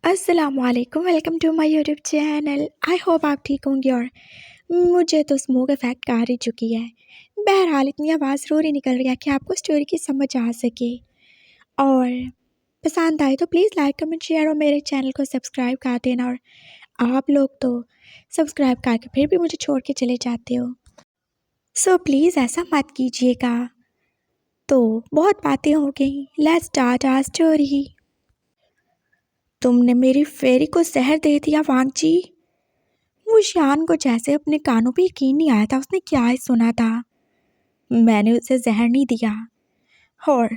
अस्सलामुअलैकुम welcome to my YouTube channel. I hope आप ठीक होंगे। और मुझे तो स्मोक इफ़ेक्ट आ ही चुकी है। बहरहाल इतनी आवाज़ ज़रूरी निकल रही है कि आपको स्टोरी की समझ आ सके। और पसंद आए तो प्लीज़ लाइक कमेंट शेयर और मेरे चैनल को सब्सक्राइब कर देना। और आप लोग तो सब्सक्राइब करके फिर भी मुझे छोड़ के चले जाते हो, सो प्लीज़ ऐसा मत कीजिएगा। तो बहुत बातें हो गई, लेट्स स्टार्ट आवर स्टोरी। तुमने मेरी फेरी को जहर दे दिया वांग जी। वो शान को जैसे अपने कानों पे यकीन नहीं आया था। उसने क्या ही सुना था। मैंने उसे जहर नहीं दिया, और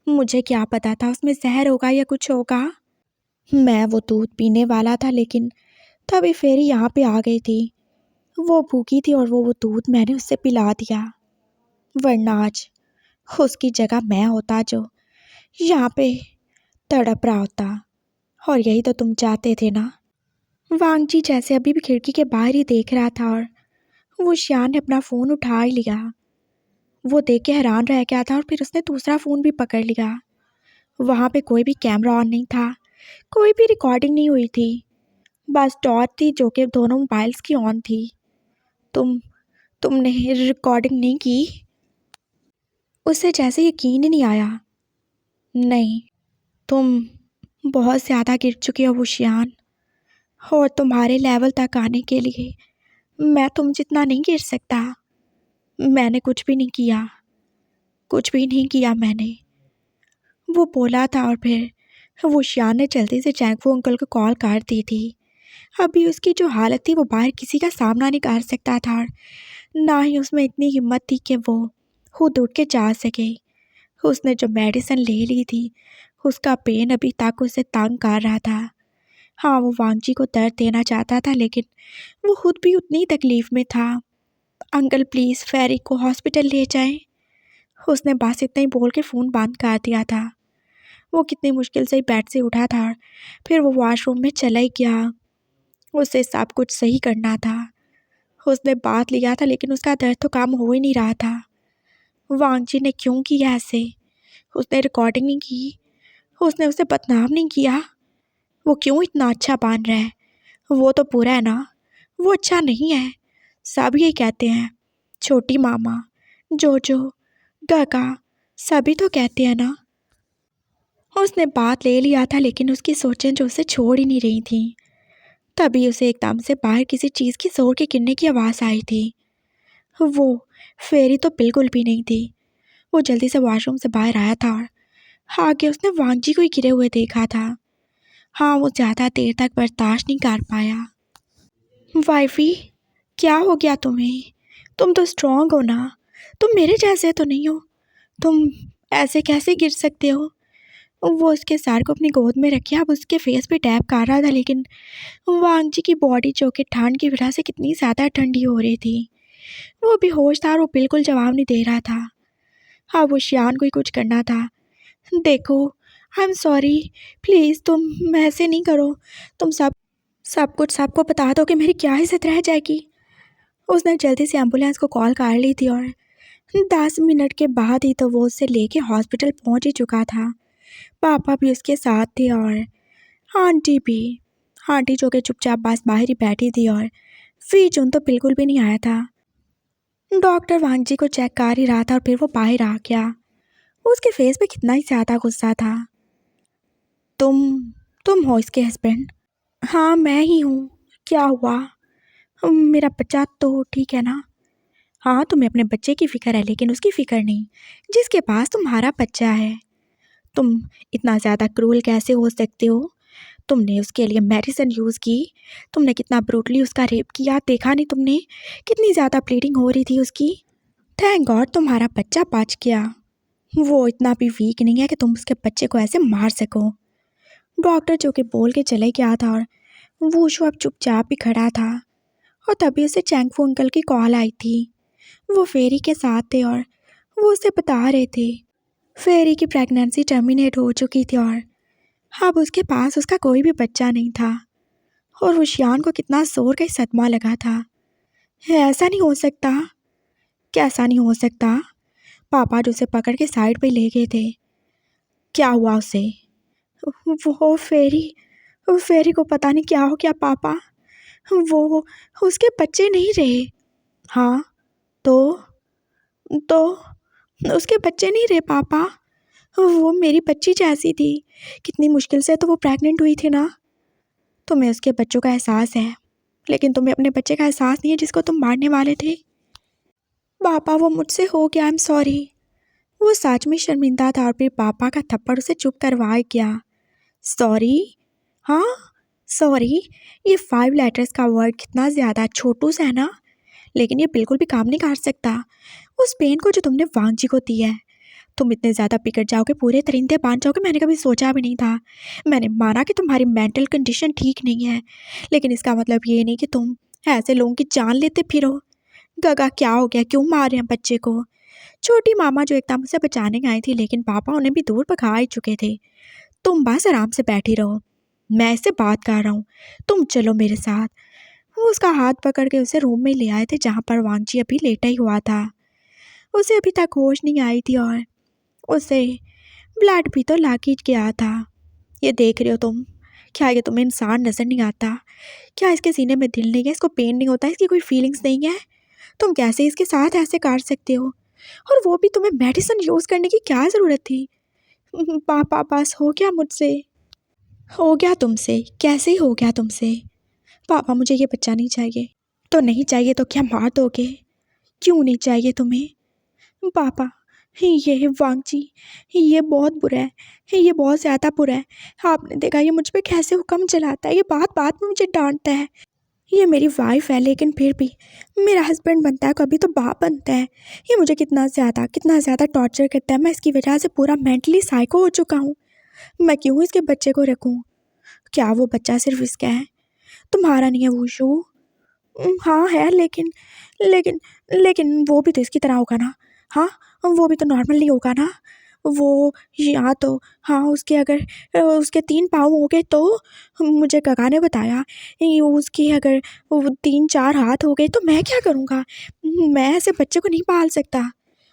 मुझे क्या पता था उसमें जहर होगा या कुछ होगा। मैं वो दूध पीने वाला था, लेकिन तभी फेरी यहाँ पे आ गई थी। वो भूखी थी और वो दूध मैंने उससे पिला दिया, वरना आज उसकी जगह मैं होता जो यहाँ पे तड़प रहा होता। और यही तो तुम चाहते थे ना। वांग जी जैसे अभी भी खिड़की के बाहर ही देख रहा था, और वो श्यान ने अपना फ़ोन उठा ही लिया। वो देख के हैरान रह गया था और फिर उसने दूसरा फ़ोन भी पकड़ लिया। वहाँ पे कोई भी कैमरा ऑन नहीं था, कोई भी रिकॉर्डिंग नहीं हुई थी, बस टॉर्च थी जो कि दोनों मोबाइल्स की ऑन थी। तुमने रिकॉर्डिंग नहीं की? उसे जैसे यकीन ही नहीं आया। नहीं, तुम बहुत ज़्यादा गिर चुके हो वुशियान, और तुम्हारे लेवल तक आने के लिए मैं तुम जितना नहीं गिर सकता। मैंने कुछ भी नहीं किया, कुछ भी नहीं किया मैंने, वो बोला था। और फिर वो श्यान ने जल्दी से जैंगफू अंकल को कॉल कर दी थी। अभी उसकी जो हालत थी वो बाहर किसी का सामना नहीं कर सकता था, और ना ही उसमें इतनी हिम्मत थी कि वो खुद उठ के जा सके। उसने जो मेडिसिन ले ली थी उसका पेन अभी तक उसे तंग कर रहा था। हाँ, वो वांगजी को दर्द देना चाहता था, लेकिन वो खुद भी उतनी तकलीफ़ में था। अंकल प्लीज़ फेरी को हॉस्पिटल ले जाएं। उसने बस इतना ही बोल के फ़ोन बंद कर दिया था। वो कितनी मुश्किल से बेड से उठा था, फिर वो वॉशरूम में चला ही गया। उसे सब कुछ सही करना था। उसने बात लिया था, लेकिन उसका दर्द तो कम हो ही नहीं रहा था। वांग जी ने क्यों किया ऐसे? उसने रिकॉर्डिंग नहीं की, उसने उसे बदनाम नहीं किया। वो क्यों इतना अच्छा बन रहा है? वो तो बुरा है ना, वो अच्छा नहीं है। सब यही कहते हैं, छोटी मामा, जोजो, काका, सभी तो कहते हैं ना। उसने बात ले लिया था, लेकिन उसकी सोचें जो उसे छोड़ ही नहीं रही थी। तभी उसे एकदम से बाहर किसी चीज़ की जोर के गिरने की आवाज़ आई थी। वो फेरी तो बिल्कुल भी नहीं थी। वो जल्दी से वॉशरूम से बाहर आया था, और आगे उसने वांगजी को ही गिरे हुए देखा था। हाँ, वो ज़्यादा देर तक बर्दाश्त नहीं कर पाया। वाइफी, क्या हो गया तुम्हें? तुम तो स्ट्रांग हो ना, तुम मेरे जैसे तो नहीं हो। तुम ऐसे कैसे गिर सकते हो? वो उसके सर को अपनी गोद में रखे, अब उसके फेस पे टैप कर रहा था, लेकिन वांग जी की बॉडी जो कि ठंड की वजह से कितनी ज़्यादा ठंडी हो रही थी, वो बेहोश था और वो बिल्कुल जवाब नहीं दे रहा था। हाँ, वो शियान को ही कुछ करना था। देखो, आई एम सॉरी, प्लीज़ तुम ऐसे नहीं करो। तुम सब कुछ सबको बता दो कि मेरी क्या इज्जत रह जाएगी। उसने जल्दी से एम्बुलेंस को कॉल कर ली थी, और 10 मिनट के बाद ही तो वो उसे लेके हॉस्पिटल पहुंच ही चुका था। पापा भी उसके साथ थे, और आंटी भी। आंटी जो कि चुपचाप बस बाहर ही बैठी थी, और फीचून तो बिल्कुल भी नहीं आया था। डॉक्टर वांगजी को चेक कर ही रहा था, और फिर वो बाहर आ गया। उसके फेस पे कितना ही ज़्यादा गुस्सा था। तुम तुम हो इसके हस्बैंड? हाँ, मैं ही हूँ। क्या हुआ? मेरा बच्चा तो ठीक है ना? हाँ, तुम्हें अपने बच्चे की फ़िक्र है, लेकिन उसकी फ़िक्र नहीं जिसके पास तुम्हारा बच्चा है। तुम इतना ज़्यादा क्रूल कैसे हो सकते हो? तुमने उसके लिए मेडिसिन यूज़ की, तुमने कितना ब्रूटली उसका रेप किया, देखा नहीं तुमने? कितनी ज़्यादा ब्लीडिंग हो रही थी उसकी। थैंक गॉड तुम्हारा बच्चा बच गया। वो इतना भी वीक नहीं है कि तुम उसके बच्चे को ऐसे मार सको। डॉक्टर जो कि बोल के चले गया था, और वूशु अब चुपचाप ही खड़ा था। और तभी उसे चैंगफू अंकल की कॉल आई थी। वो फेरी के साथ थे, और वो उसे बता रहे थे फेरी की प्रेगनेंसी टर्मिनेट हो चुकी थी, और अब उसके पास उसका कोई भी बच्चा नहीं था। और वो शियान को कितना जोर का सदमा लगा था। ऐसा नहीं हो सकता। कैसा नहीं हो सकता? पापा जो उसे पकड़ के साइड पे ले गए थे। क्या हुआ उसे? वो फेरी फेरी को पता नहीं क्या हो गया पापा। वो उसके बच्चे नहीं रहे। हाँ तो तो उसके बच्चे नहीं रहे पापा। वो मेरी बच्ची जैसी थी। कितनी मुश्किल से तो वो प्रेग्नेंट हुई थी ना। तुम्हें उसके बच्चों का एहसास है, लेकिन तुम्हें अपने बच्चे का एहसास नहीं है जिसको तुम मारने वाले थे। पापा वो मुझसे हो गया, आई एम सॉरी। वो सच में शर्मिंदा था और फिर पापा का थप्पड़ उसे चुप करवा गया। सॉरी? हाँ सॉरी। ये 5 लेटर्स का वर्ड कितना ज़्यादा छोटू सा है ना, लेकिन ये बिल्कुल भी काम नहीं कर सकता। उस पेन को जो तुमने वांग जी को दी है, तुम इतने ज़्यादा बिगड़ जाओगे, पूरे तरीके बांध जाओगे, मैंने कभी सोचा भी नहीं था। मैंने माना कि तुम्हारी मेंटल कंडीशन ठीक नहीं है, लेकिन इसका मतलब ये नहीं कि तुम ऐसे लोगों की जान लेते फिरो। गगा क्या हो गया, क्यों मार रहे हैं बच्चे को? छोटी मामा जो एकदम उसे बचाने आई थी, लेकिन पापा उन्हें भी दूर भगा ही चुके थे। तुम बस आराम से बैठी रहो, मैं इससे बात कर रहा हूँ, तुम चलो मेरे साथ। वो उसका हाथ पकड़ के उसे रूम में ले आए थे जहाँ पर वांगजी अभी लेटा ही हुआ था। उसे अभी तक होश नहीं आई थी और उसे ब्लड भी तो लाग ही गया था। ये देख रहे हो तुम? क्या ये तुम्हें इंसान नज़र नहीं आता? क्या इसके सीने में दिल नहीं है? इसको पेन नहीं होता? इसकी कोई फीलिंग्स नहीं है? तुम कैसे इसके साथ ऐसे कर सकते हो? और वो भी तुम्हें मेडिसिन यूज़ करने की क्या ज़रूरत थी? पापा बस हो गया मुझसे, हो गया तुमसे, कैसे ही हो गया तुमसे? पापा मुझे ये बच्चा नहीं चाहिए। तो नहीं चाहिए तो क्या मार दोगे? क्यों नहीं चाहिए तुम्हें? पापा ये वांग जी, ये बहुत बुरा है, ये बहुत ज़्यादा बुरा है। आपने देखा ये मुझ पे कैसे हुक्म चलाता है, ये बात बात में मुझे डांटता है। ये मेरी वाइफ है, लेकिन फिर भी मेरा हस्बैंड बनता है, कभी तो बाप बनता है। ये मुझे कितना ज़्यादा टॉर्चर करता है। मैं इसकी वजह से पूरा मेंटली साइको हो चुका हूँ। मैं क्यों इसके बच्चे को रखूँ? क्या वो बच्चा सिर्फ इसका है, तुम्हारा नहीं है वूशु? हाँ है, लेकिन लेकिन वो भी तो इसकी तरह होगा ना। हाँ, वो भी तो नॉर्मल नहीं होगा ना। वो या तो हाँ, उसके अगर उसके 3 पाँव हो गए तो मुझे काका ने बताया, ये उसकी अगर वो 3-4 हाथ हो गए तो मैं क्या करूँगा? मैं ऐसे बच्चे को नहीं पाल सकता।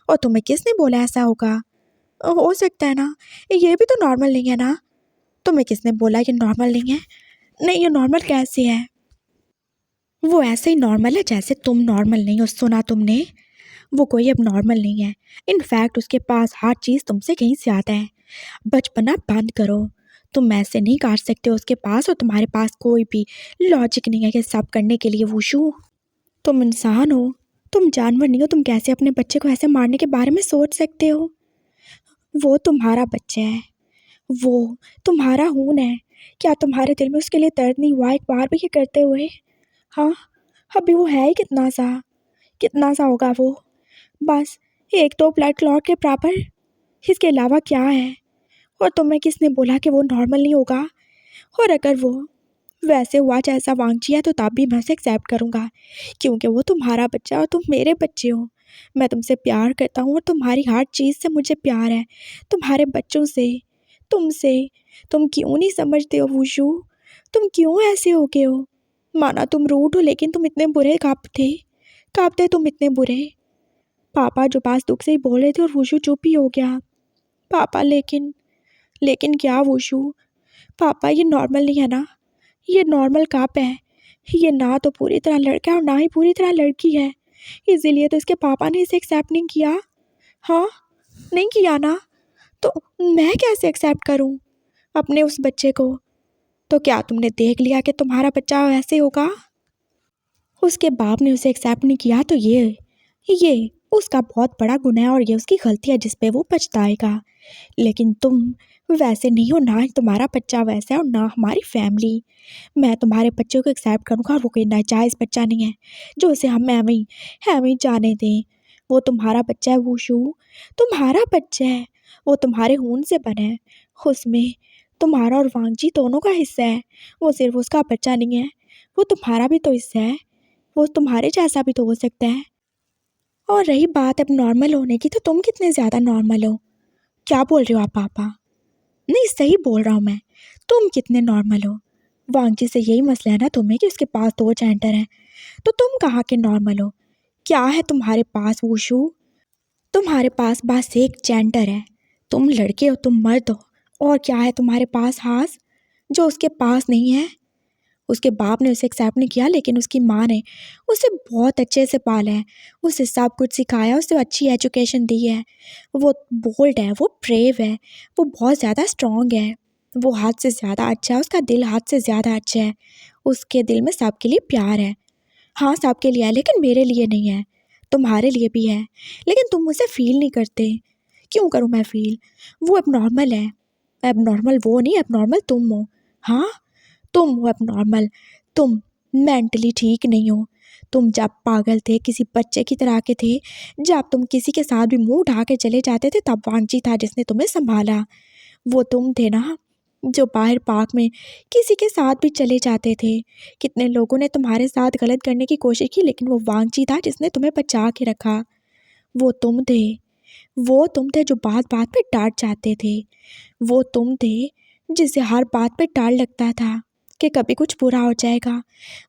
और तुम्हें किसने बोला ऐसा होगा? हो सकता है ना, ये भी तो नॉर्मल नहीं है ना। तुम्हें किसने बोला ये नॉर्मल नहीं है? नहीं, ये नॉर्मल कैसे है? वो ऐसे ही नॉर्मल है जैसे तुम नॉर्मल नहीं हो, सुना तुमने? वो कोई अब नॉर्मल नहीं है। इनफैक्ट उसके पास हर चीज़ तुमसे कहीं ज़्यादा है। बचपना बंद करो। तुम ऐसे नहीं कर सकते उसके पास, और तुम्हारे पास कोई भी लॉजिक नहीं है कि सब करने के लिए। वुशु, तुम इंसान हो, तुम जानवर नहीं हो। तुम कैसे अपने बच्चे को ऐसे मारने के बारे में सोच सकते हो? वो तुम्हारा बच्चा है, वो तुम्हारा खून है। क्या तुम्हारे दिल में उसके लिए दर्द नहीं हुआ एक बार भी ये करते हुए? हाँ, अभी वो है ही कितना सा होगा वो? बस 1-2 ब्लड क्लॉट के बराबर। इसके अलावा क्या है? और तुम्हें किसने बोला कि वो नॉर्मल नहीं होगा? और अगर वो वैसे हुआ जैसा वांगजी है तो तब भी मैं उसे एक्सेप्ट करूँगा, क्योंकि वो तुम्हारा बच्चा है और तुम मेरे बच्चे हो। मैं तुमसे प्यार करता हूँ और तुम्हारी हर चीज़ से मुझे प्यार है, तुम्हारे बच्चों से, तुमसे। तुम क्यों नहीं समझते हो वुशु? तुम क्यों ऐसे हो गए हो? माना तुम रूड हो, लेकिन तुम इतने बुरे कब थे तुम इतने बुरे? पापा जो पास दुख से ही बोल रहे थे और वुशु चुप ही हो गया। पापा लेकिन लेकिन क्या वुशु? पापा ये नॉर्मल नहीं है ना। ये नॉर्मल कब है? ये ना तो पूरी तरह लड़का है और ना ही पूरी तरह लड़की है। इसीलिए तो इसके पापा ने इसे एक्सेप्ट नहीं किया। हाँ, नहीं किया ना, तो मैं कैसे एक्सेप्ट करूं अपने उस बच्चे को? तो क्या तुमने देख लिया कि तुम्हारा बच्चा वैसे होगा? उसके बाप ने उसे एक्सेप्ट नहीं किया तो ये उसका बहुत बड़ा गुनाह है और ये उसकी गलती है जिस पे वो पछताएगा। लेकिन तुम वैसे नहीं हो, ना ही तुम्हारा बच्चा वैसा है और ना हमारी फैमिली। मैं तुम्हारे बच्चे को एक्सेप्ट करूँगा और वो कोई नाजायज़ बच्चा नहीं है जो उसे हम एवं ही जाने दें। वो तुम्हारा बच्चा है वुशु, तुम्हारा बच्चा है। वो तुम्हारे खून से बना है, उसमें तुम्हारा और वांगजी दोनों का हिस्सा है। वो सिर्फ उसका बच्चा नहीं है, वो तुम्हारा भी तो हिस्सा है। वो तुम्हारे जैसा भी तो हो सकता है। और रही बात अब नॉर्मल होने की, तो तुम कितने ज़्यादा नॉर्मल हो? क्या बोल रहे हो आप पापा? नहीं, सही बोल रहा हूँ मैं। तुम कितने नॉर्मल हो? वांगजी से यही मसला है ना तुम्हें कि उसके पास 2 जेंडर हैं, तो तुम कहाँ के नॉर्मल हो? क्या है तुम्हारे पास वुशु? तुम्हारे पास बस एक जेंडर है। तुम लड़के हो, तुम मर्द हो। और क्या है तुम्हारे पास हास? जो उसके पास नहीं है। उसके बाप ने उसे एक्सेप्ट नहीं किया, लेकिन उसकी माँ ने उसे बहुत अच्छे से पाला है, उसे सब कुछ सिखाया, उसे अच्छी एजुकेशन दी है। वो बोल्ड है, वो ब्रेव है, वो बहुत ज़्यादा स्ट्रॉन्ग है, वो हद से ज़्यादा अच्छा है, उसका दिल हद से ज़्यादा अच्छा है। उसके दिल में सबके लिए प्यार है। हाँ, सबके लिए है, लेकिन मेरे लिए नहीं है। तुम्हारे लिए भी है, लेकिन तुम उसे फील नहीं करते। क्यों करूँ मैं फील? वो एबनॉर्मल है। एबनॉर्मल वो नहीं, एबनॉर्मल तुम हो। हाँ, तुम हो एबनॉर्मल। तुम मेंटली ठीक नहीं हो। तुम जब पागल थे, किसी बच्चे की तरह के थे, जब तुम किसी के साथ भी मुंह उठा के चले जाते थे, तब वांगजी था जिसने तुम्हें संभाला। वो तुम थे ना, जो बाहर पार्क में किसी के साथ भी चले जाते थे। कितने लोगों ने तुम्हारे साथ गलत करने की कोशिश की, लेकिन वो वांगजी था जिसने तुम्हें बचा के रखा। वो तुम थे। वो तुम थे जो बात बात पे डांट जाते थे। वो तुम थे जिसे हर बात पे डर लगता था कि कभी कुछ बुरा हो जाएगा।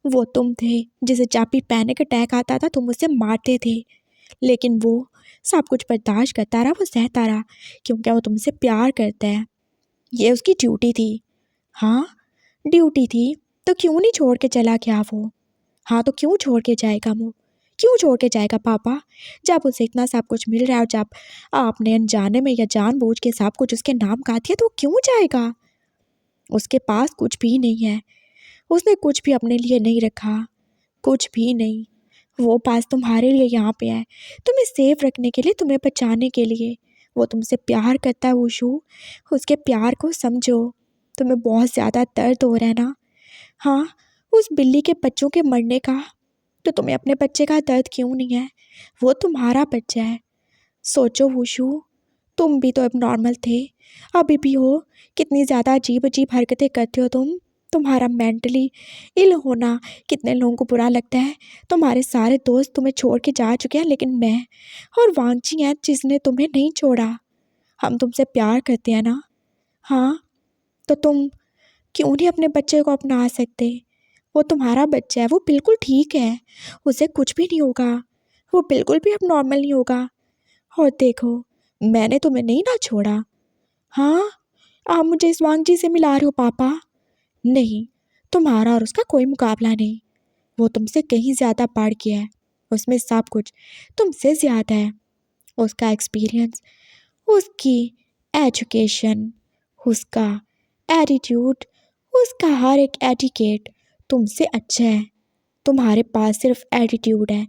वो तुम थे जिसे जब भी पैनिक अटैक आता था तुम उसे मारते थे, लेकिन वो सब कुछ बर्दाश्त करता रहा, वो सहता रहा, क्योंकि वो तुमसे प्यार करता है। ये उसकी ड्यूटी थी। हाँ, ड्यूटी थी, तो क्यों नहीं छोड़ के चला गया वो? हाँ, तो क्यों छोड़ के जाएगा वो? क्यों छोड़ के जाएगा पापा? जब उसे इतना सब कुछ मिल रहा है और जब आपने अनजाने में या जानबूझ के सब कुछ उसके नाम का दिया, तो वो क्यों जाएगा? उसके पास कुछ भी नहीं है। उसने कुछ भी अपने लिए नहीं रखा, कुछ भी नहीं। वो पास तुम्हारे लिए यहाँ पे है, तुम्हें सेफ रखने के लिए, तुम्हें बचाने के लिए। वो तुमसे प्यार करता है वुशु। उसके प्यार को समझो। तुम्हें बहुत ज़्यादा दर्द हो रहा है ना? हाँ, उस बिल्ली के बच्चों के मरने का। तो तुम्हें अपने बच्चे का दर्द क्यों नहीं है? वो तुम्हारा बच्चा है। सोचो वुशु, तुम भी तो अब नॉर्मल थे, अभी भी हो। कितनी ज़्यादा अजीब अजीब हरकतें करते हो तुम। तुम्हारा मेंटली इल होना कितने लोगों को बुरा लगता है। तुम्हारे सारे दोस्त तुम्हें छोड़ के जा चुके हैं, लेकिन मैं और वांगजी हैं जिसने तुम्हें नहीं छोड़ा। हम तुमसे प्यार करते हैं ना? हाँ, तो तुम क्यों नहीं अपने बच्चे को अपना सकते? वो तुम्हारा बच्चा है, वो बिल्कुल ठीक है, उसे कुछ भी नहीं होगा, वो बिल्कुल भी अब नॉर्मल नहीं होगा। और देखो, मैंने तुम्हें नहीं ना छोड़ा। हाँ, आप मुझे इस वांगजी से मिला रहे हो पापा? नहीं, तुम्हारा और उसका कोई मुकाबला नहीं। वो तुमसे कहीं ज़्यादा बढ़ गया है। उसमें सब कुछ तुमसे ज़्यादा है। उसका एक्सपीरियंस, उसकी एजुकेशन, उसका एटीट्यूड, उसका हर एक एटिकेट तुमसे अच्छा है। तुम्हारे पास सिर्फ एटीट्यूड है,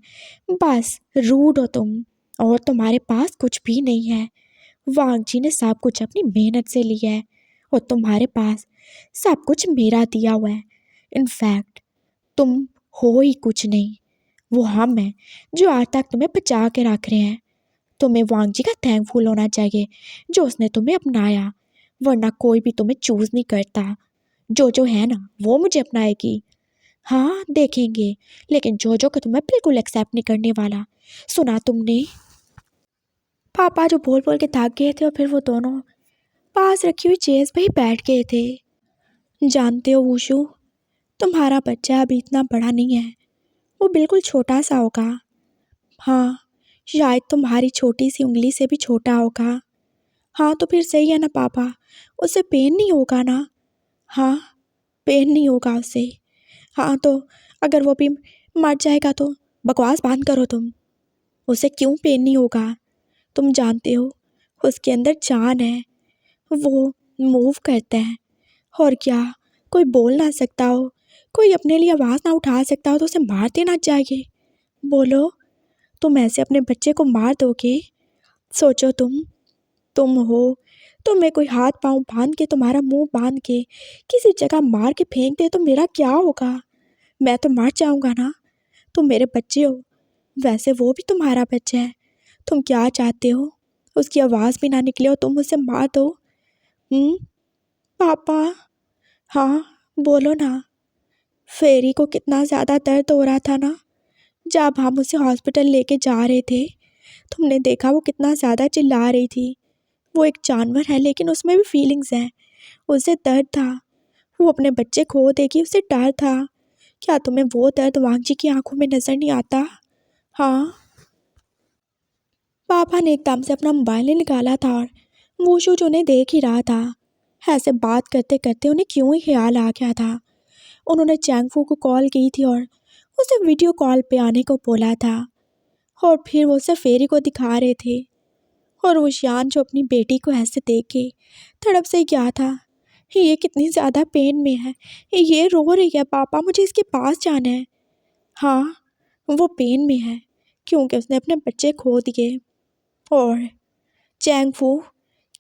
बस रूड हो तुम, और तुम्हारे पास कुछ भी नहीं है। वांगजी ने सब कुछ अपनी मेहनत से लिया है, और तुम्हारे पास सब कुछ मेरा दिया हुआ है। इनफैक्ट तुम हो ही कुछ नहीं। वो हम हैं जो आज तक तुम्हें बचा के रख रहे हैं। तुम्हें वांगजी का थैंकफुल होना चाहिए जो उसने तुम्हें अपनाया, वरना कोई भी तुम्हें चूज़ नहीं करता। जो है ना, वो मुझे अपनाएगी। हाँ, देखेंगे, लेकिन जो को तुम्हें बिल्कुल एक्सेप्ट नहीं करने वाला। सुना तुमने? पापा जो बोल बोल के थक गए थे और फिर वो दोनों पास रखी हुई चेयर्स पे ही बैठ गए थे। जानते हो वुशु, तुम्हारा बच्चा अभी इतना बड़ा नहीं है, वो बिल्कुल छोटा सा होगा। हाँ, शायद तुम्हारी छोटी सी उंगली से भी छोटा होगा। हाँ, तो फिर सही है ना पापा, उसे पेन नहीं होगा ना? हाँ, पेन नहीं होगा उसे। हाँ, तो अगर वो भी मर जाएगा तो? बकवास बंद करो तुम। उसे क्यों पेन नहीं होगा? तुम जानते हो, उसके अंदर जान है, वो मूव करता है। और क्या, कोई बोल ना सकता हो, कोई अपने लिए आवाज़ ना उठा सकता हो तो उसे मार देना चाहिए? बोलो, तुम ऐसे अपने बच्चे को मार दोगे? सोचो तुम हो, तुम्हें कोई हाथ पाँव बांध के, तुम्हारा मुंह बांध के किसी जगह मार के फेंक दे तो मेरा क्या होगा? मैं तो मर जाऊंगा ना। तुम मेरे बच्चे हो, वैसे वो भी तुम्हारा बच्चा है। तुम क्या चाहते हो? उसकी आवाज़ भी ना निकले और तुम उसे मार दो? पापा? हाँ, बोलो ना। फेरी को कितना ज़्यादा दर्द हो रहा था ना, जब हम उसे हॉस्पिटल लेके जा रहे थे। तुमने देखा वो कितना ज़्यादा चिल्ला रही थी। वो एक जानवर है, लेकिन उसमें भी फीलिंग्स हैं। उसे दर्द था, वो अपने बच्चे खो देगी, उसे डर था। क्या तुम्हें वो दर्द वांगजी की आंखों में नज़र नहीं आता? हाँ। पापा ने एकदम से अपना मोबाइल निकाला था और वुशु जो उन्हें देख ही रहा था। ऐसे बात करते करते उन्हें क्यों ही ख्याल आ गया था। उन्होंने चैंगफू को कॉल की थी और उसे वीडियो कॉल पे आने को बोला था, और फिर वो उसे फेरी को दिखा रहे थे। और वो शियान जो अपनी बेटी को ऐसे देख के तड़प से गया था। ये कितनी ज़्यादा पेन में है, ये रो रही है, पापा मुझे इसके पास जाना है। हाँ, वो पेन में है क्योंकि उसने अपने बच्चे खो दिए। और चैंगफू,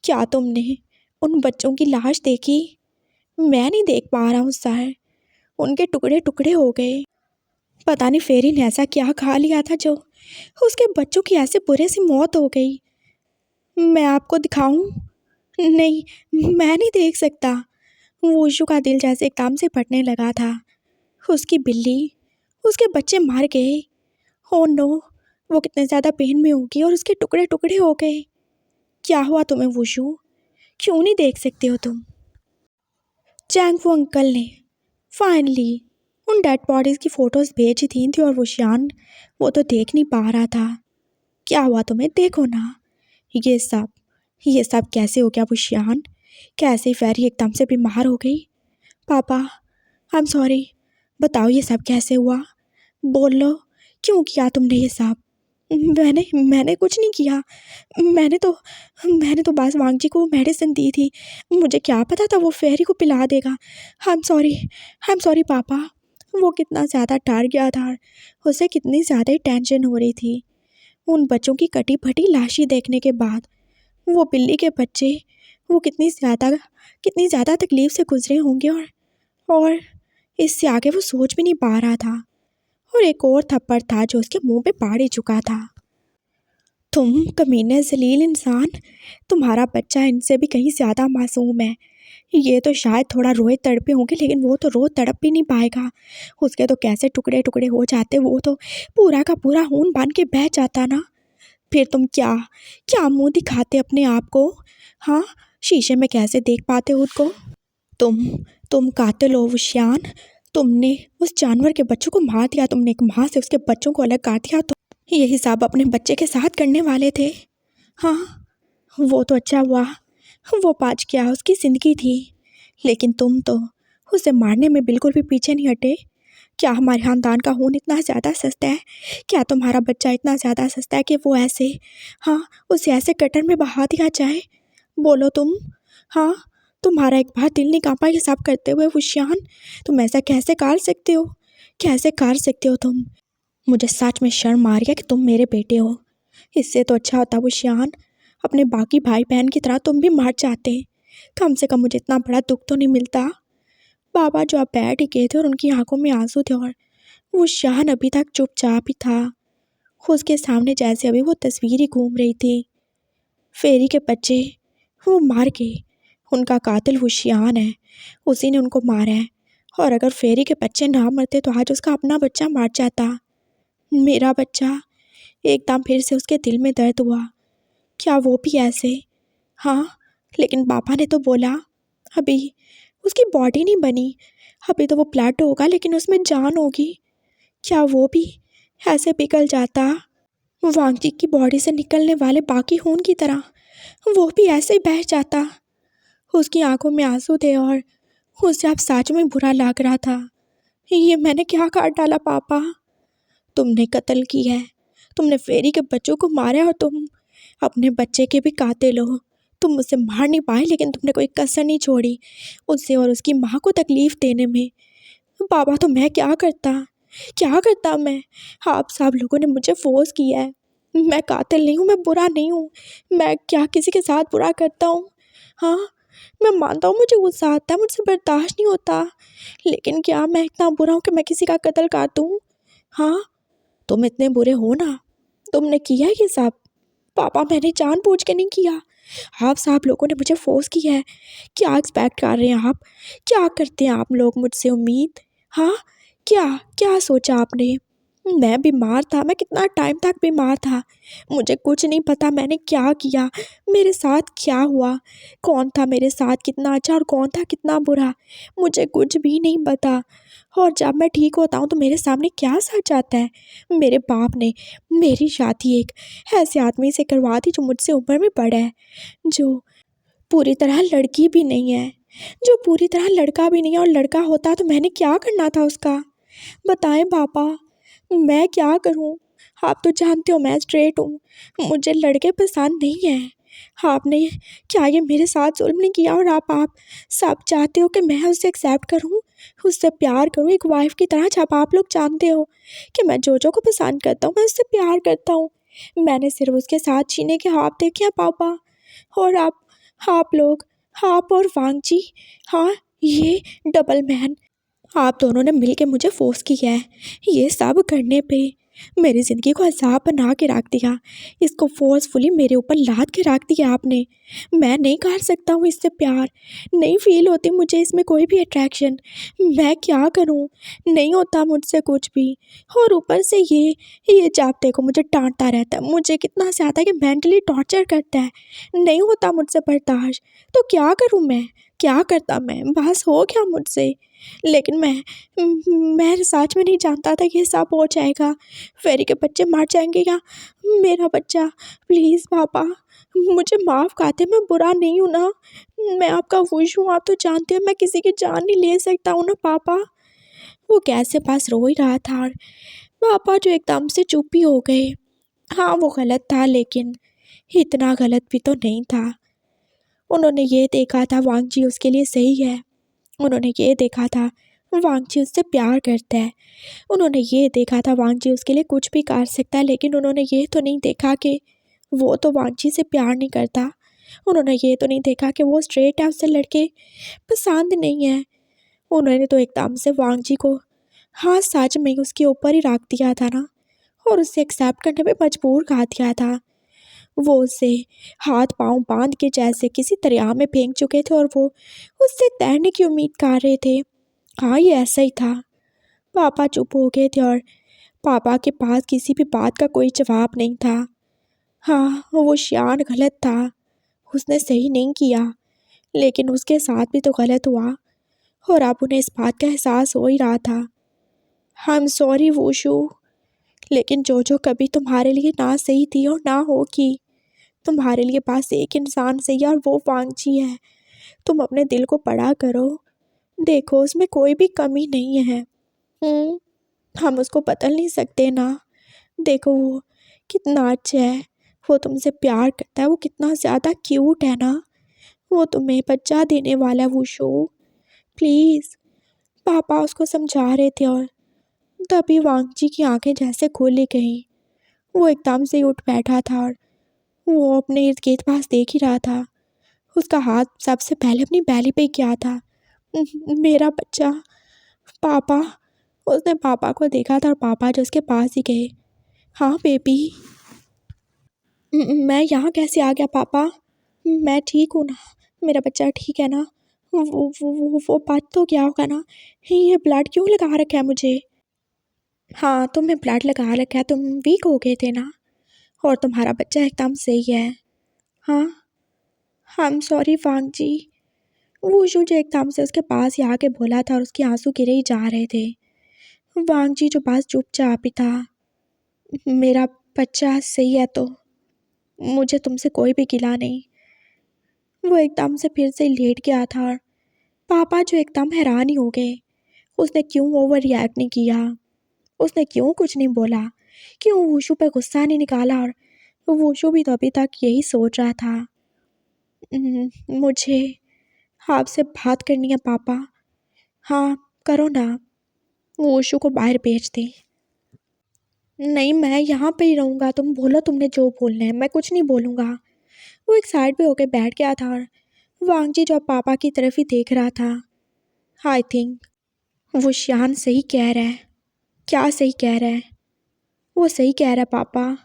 क्या तुमने उन बच्चों की लाश देखी? मैं नहीं देख पा रहा हूँ सर, उनके टुकड़े टुकड़े हो गए। पता नहीं फेरी ने ऐसा क्या खा लिया था जो उसके बच्चों की ऐसे बुरे सी मौत हो गई। मैं आपको दिखाऊं? नहीं, मैं नहीं देख सकता। वूशु का दिल जैसे एकदम से फटने लगा था। उसकी बिल्ली, उसके बच्चे मर गए। ओ नो, वो कितने ज़्यादा पेन में होगी और उसके टुकड़े टुकड़े हो गए। क्या हुआ तुम्हें वूशु? क्यों नहीं देख सकते हो तुम? चैंगफू अंकल ने फाइनली उन डेड बॉडीज़ की फ़ोटोज़ भेजी थी और वो शियान वो तो देख नहीं पा रहा था। क्या हुआ तुम्हें? देखो ना, ये सब कैसे हो गया वो शियान? कैसे फेरी एकदम से बीमार हो गई? पापा, आई एम सॉरी, बताओ ये सब कैसे हुआ? बोल लो, क्यों किया तुमने ये सब? मैंने कुछ नहीं किया। मैंने तो बस वांग जी को मेडिसिन दी थी। मुझे क्या पता था वो फेरी को पिला देगा। आई एम सॉरी पापा। वो कितना ज़्यादा डर गया था, उसे कितनी ज़्यादा टेंशन हो रही थी उन बच्चों की कटी फटी लाशें देखने के बाद। वो बिल्ली के बच्चे, वो कितनी ज़्यादा तकलीफ़ से गुजरे होंगे। और इससे आगे वो सोच भी नहीं पा रहा था। और एक और थप्पड़ था जो उसके मुंह पे पड़ ही चुका था। तुम कमीने जलील इंसान, तुम्हारा बच्चा इनसे भी कहीं ज़्यादा मासूम है। ये तो शायद थोड़ा रोए तड़पे होंगे, लेकिन वो तो रो तड़प भी नहीं पाएगा। उसके तो कैसे टुकड़े टुकड़े हो जाते, वो तो पूरा का पूरा खून बन के बह जाता ना। फिर तुम क्या क्या मुंह दिखाते अपने आप को? हाँ, शीशे में कैसे देख पाते हो उसको? तुम कातिल हो वशियान। तुमने उस जानवर के बच्चों को मार दिया, तुमने एक माँ से उसके बच्चों को अलग कर दिया। तो ये हिसाब अपने बच्चे के साथ करने वाले थे। हाँ, वो तो अच्छा हुआ वो बच गया, उसकी ज़िंदगी थी। लेकिन तुम तो उसे मारने में बिल्कुल भी पीछे नहीं हटे। क्या हमारे ख़ानदान का खून इतना ज़्यादा सस्ता है? क्या तुम्हारा बच्चा इतना ज़्यादा सस्ता है कि वो ऐसे, हाँ, उसे ऐसे कटर में बहा दिया जाए? बोलो तुम। हाँ, तुम्हारा एक बार दिल नहीं कांपा ये सब करते हुए वशियान? तुम ऐसा कैसे कर सकते हो? कैसे कर सकते हो तुम? मुझे सच में शर्म आ रही है कि तुम मेरे बेटे हो। इससे तो अच्छा होता वशियान, अपने बाकी भाई बहन की तरह तुम भी मर जाते। कम से कम मुझे इतना बड़ा दुख तो नहीं मिलता। बाबा जो अब बैठ ही गए थे और उनकी आंखों में आंसू थे, और वो शान अभी तक चुपचाप ही था। उसके सामने जैसे अभी वो तस्वीर ही घूम रही थी। फेरी के बच्चे वो मार गए, उनका कातिल हुशियान है, उसी ने उनको मारा है। और अगर फेरी के बच्चे ना मरते तो आज उसका अपना बच्चा मर जाता, मेरा बच्चा। एकदम फिर से उसके दिल में दर्द हुआ। क्या वो भी ऐसे? हाँ, लेकिन पापा ने तो बोला अभी उसकी बॉडी नहीं बनी, अभी तो वो ब्लड होगा लेकिन उसमें जान होगी। क्या वो भी ऐसे पिघल जाता, वांगजी की बॉडी से निकलने वाले बाकी खून की तरह? वो भी ऐसे ही बह जाता। उसकी आंखों में आंसू थे और उसे अब सच में बुरा लग रहा था। ये मैंने क्या काट डाला पापा? तुमने कत्ल की है, तुमने फेरी के बच्चों को मारा और तुम अपने बच्चे के भी कातिल हो। तुम उसे मार नहीं पाए लेकिन तुमने कोई कसर नहीं छोड़ी उसे और उसकी माँ को तकलीफ़ देने में। पापा, तो मैं क्या करता मैं? आप सब लोगों ने मुझे फोर्स किया है। मैं कातिल नहीं हूँ, मैं बुरा नहीं हूँ। मैं क्या किसी के साथ बुरा करता हूँ? हाँ, मैं मानता हूँ मुझे गुस्सा आता है, मुझसे बर्दाश्त नहीं होता, लेकिन क्या मैं इतना बुरा हूँ कि मैं किसी का कत्ल कर दूँ? हाँ, तुम इतने बुरे हो ना, तुमने किया ये सब? पापा, मैंने जानबूझ के नहीं किया। आप सब लोगों ने मुझे फोर्स किया है। क्या एक्सपेक्ट कर रहे हैं आप? क्या करते हैं आप लोग मुझसे उम्मीद? हाँ, क्या क्या सोचा आपने? मैं बीमार था, मैं कितना टाइम तक बीमार था, मुझे कुछ नहीं पता मैंने क्या किया, मेरे साथ क्या हुआ, कौन था मेरे साथ कितना अच्छा और कौन था कितना बुरा, मुझे कुछ भी नहीं पता। और जब मैं ठीक होता हूँ तो मेरे सामने क्या सच आता है? मेरे बाप ने मेरी शादी एक ऐसे आदमी से करवा दी जो मुझसे उम्र में बड़ा है, जो पूरी तरह लड़की भी नहीं है। जो पूरी तरह लड़का भी नहीं है, और लड़का होता तो मैंने क्या करना था उसका? बताएं पापा, मैं क्या करूं? आप तो जानते हो मैं स्ट्रेट हूँ, मुझे लड़के पसंद नहीं हैं। आपने क्या ये मेरे साथ जुल्म नहीं किया? और आप सब चाहते हो कि मैं उससे एक्सेप्ट करूं, उससे प्यार करूं एक वाइफ की तरह, जब आप लोग जानते हो कि मैं जो को पसंद करता हूँ, मैं उससे प्यार करता हूँ। मैंने सिर्फ उसके साथ जीने के ख्वाब देखे हैं पापा। और आप लोग, आप और वांग जी, हाँ, ये डबल मैन, आप दोनों ने मिलके मुझे फोर्स किया है ये सब करने पे। मेरी ज़िंदगी को अज़ाब बना के रख दिया, इसको फोर्सफुली मेरे ऊपर लाद के रख दिया आपने। मैं नहीं कर सकता हूँ इससे प्यार, नहीं फील होती मुझे इसमें कोई भी अट्रैक्शन। मैं क्या करूँ? नहीं होता मुझसे कुछ भी। और ऊपर से ये जब देखो मुझे डांटता रहता है, मुझे कितना ज़्यादा कि मेंटली टॉर्चर करता है। नहीं होता मुझसे बर्दाश्त, तो क्या करूँ मैं? क्या करता मैं? बस हो गया मुझसे। लेकिन मैं सच में नहीं जानता था कि ये सब हो जाएगा। फेरी के बच्चे मर जाएंगे या मेरा बच्चा। प्लीज़ पापा, मुझे माफ़ कर दे, मैं बुरा नहीं हूँ ना, मैं आपका खुश हूँ। आप तो जानते हो मैं किसी की जान नहीं ले सकता हूँ ना पापा। वो गैस से पास रो ही रहा था, और पापा जो एकदम से चुप ही हो गए। हाँ, वो गलत था, लेकिन इतना गलत भी तो नहीं था। उन्होंने ये देखा था वांग जी उसके लिए सही है, उन्होंने ये देखा था वांग जी उससे प्यार करता है, उन्होंने ये देखा था वांग जी उसके लिए कुछ भी कर सकता है। लेकिन उन्होंने ये तो नहीं देखा कि वो तो वांग जी से प्यार नहीं करता। उन्होंने ये तो नहीं देखा कि वो स्ट्रेट है, उससे लड़के पसंद नहीं है। उन्होंने तो एकदम से वांग जी को, हाँ, सच में उसके ऊपर ही रख दिया था ना, और उसे एक्सेप्ट करने पे मजबूर कर दिया था। वो उसे हाथ पांव बांध के जैसे किसी दरिया में फेंक चुके थे, और वो उससे तैरने की उम्मीद कर रहे थे। हाँ, ये ऐसा ही था। पापा चुप हो गए थे, और पापा के पास किसी भी बात का कोई जवाब नहीं था। हाँ, वो शियान गलत था, उसने सही नहीं किया, लेकिन उसके साथ भी तो गलत हुआ, और अब उन्हें इस बात का एहसास हो ही रहा था। आई एम सॉरी वोशु, लेकिन जो कभी तुम्हारे लिए ना सही थी और ना होगी। तुम्हारे लिए बस एक इंसान सही है, और वो वांग जी है। तुम अपने दिल को बड़ा करो, देखो उसमें कोई भी कमी नहीं है। हम उसको बदल नहीं सकते ना। देखो वो कितना अच्छा है, वो तुमसे प्यार करता है, वो कितना ज़्यादा क्यूट है ना, वो तुम्हें बच्चा देने वाला है वो शो। प्लीज़। पापा उसको समझा रहे थे, और तभी वांग जी की आंखें जैसे खुली गईं। वो एकदम से उठ बैठा था, और वो अपने इर्द गिर्द पास देख ही रहा था। उसका हाथ सबसे पहले अपनी बैली पे किया था। मेरा बच्चा, पापा। उसने पापा को देखा था, और पापा जो उसके पास ही गए। हाँ बेबी। मैं यहाँ कैसे आ गया पापा? मैं ठीक हूँ ना, मेरा बच्चा ठीक है ना? वो बात तो क्या होगा ना? ये ब्लड क्यों लगा रखा है मुझे? हाँ, तुम्हें ब्लड लगा रखा है, तुम वीक हो गए थे ना, और तुम्हारा बच्चा एकदम सही है। हाँ, आई एम सॉरी वांग जी। वो जो एकदम से उसके पास ही आके बोला था, और उसके आंसू गिरे ही जा रहे थे। वांग जी जो पास चुपचाप ही था। मेरा बच्चा सही है तो मुझे तुमसे कोई भी गिला नहीं। वो एकदम से फिर से लेट गया था, और पापा जो एकदम हैरान ही हो गए। उसने क्यों ओवर रिएक्ट नहीं किया, उसने क्यों कुछ नहीं बोला, क्यों वूशु पे गुस्सा नहीं निकाला? और वूशु भी तो अभी तक यही सोच रहा था। मुझे आपसे बात करनी है पापा। हाँ, करो ना। वूशु को बाहर भेज दी। नहीं, मैं यहाँ पे ही रहूँगा, तुम बोलो, तुमने जो बोलना है, मैं कुछ नहीं बोलूँगा। वो एक साइड पे होके बैठ गया था, और वांग जी जो अब पापा की तरफ ही देख रहा था। आई थिंक वो शान सही कह रहा है। क्या सही कह रहा है? वो सही कह रहा है पापा,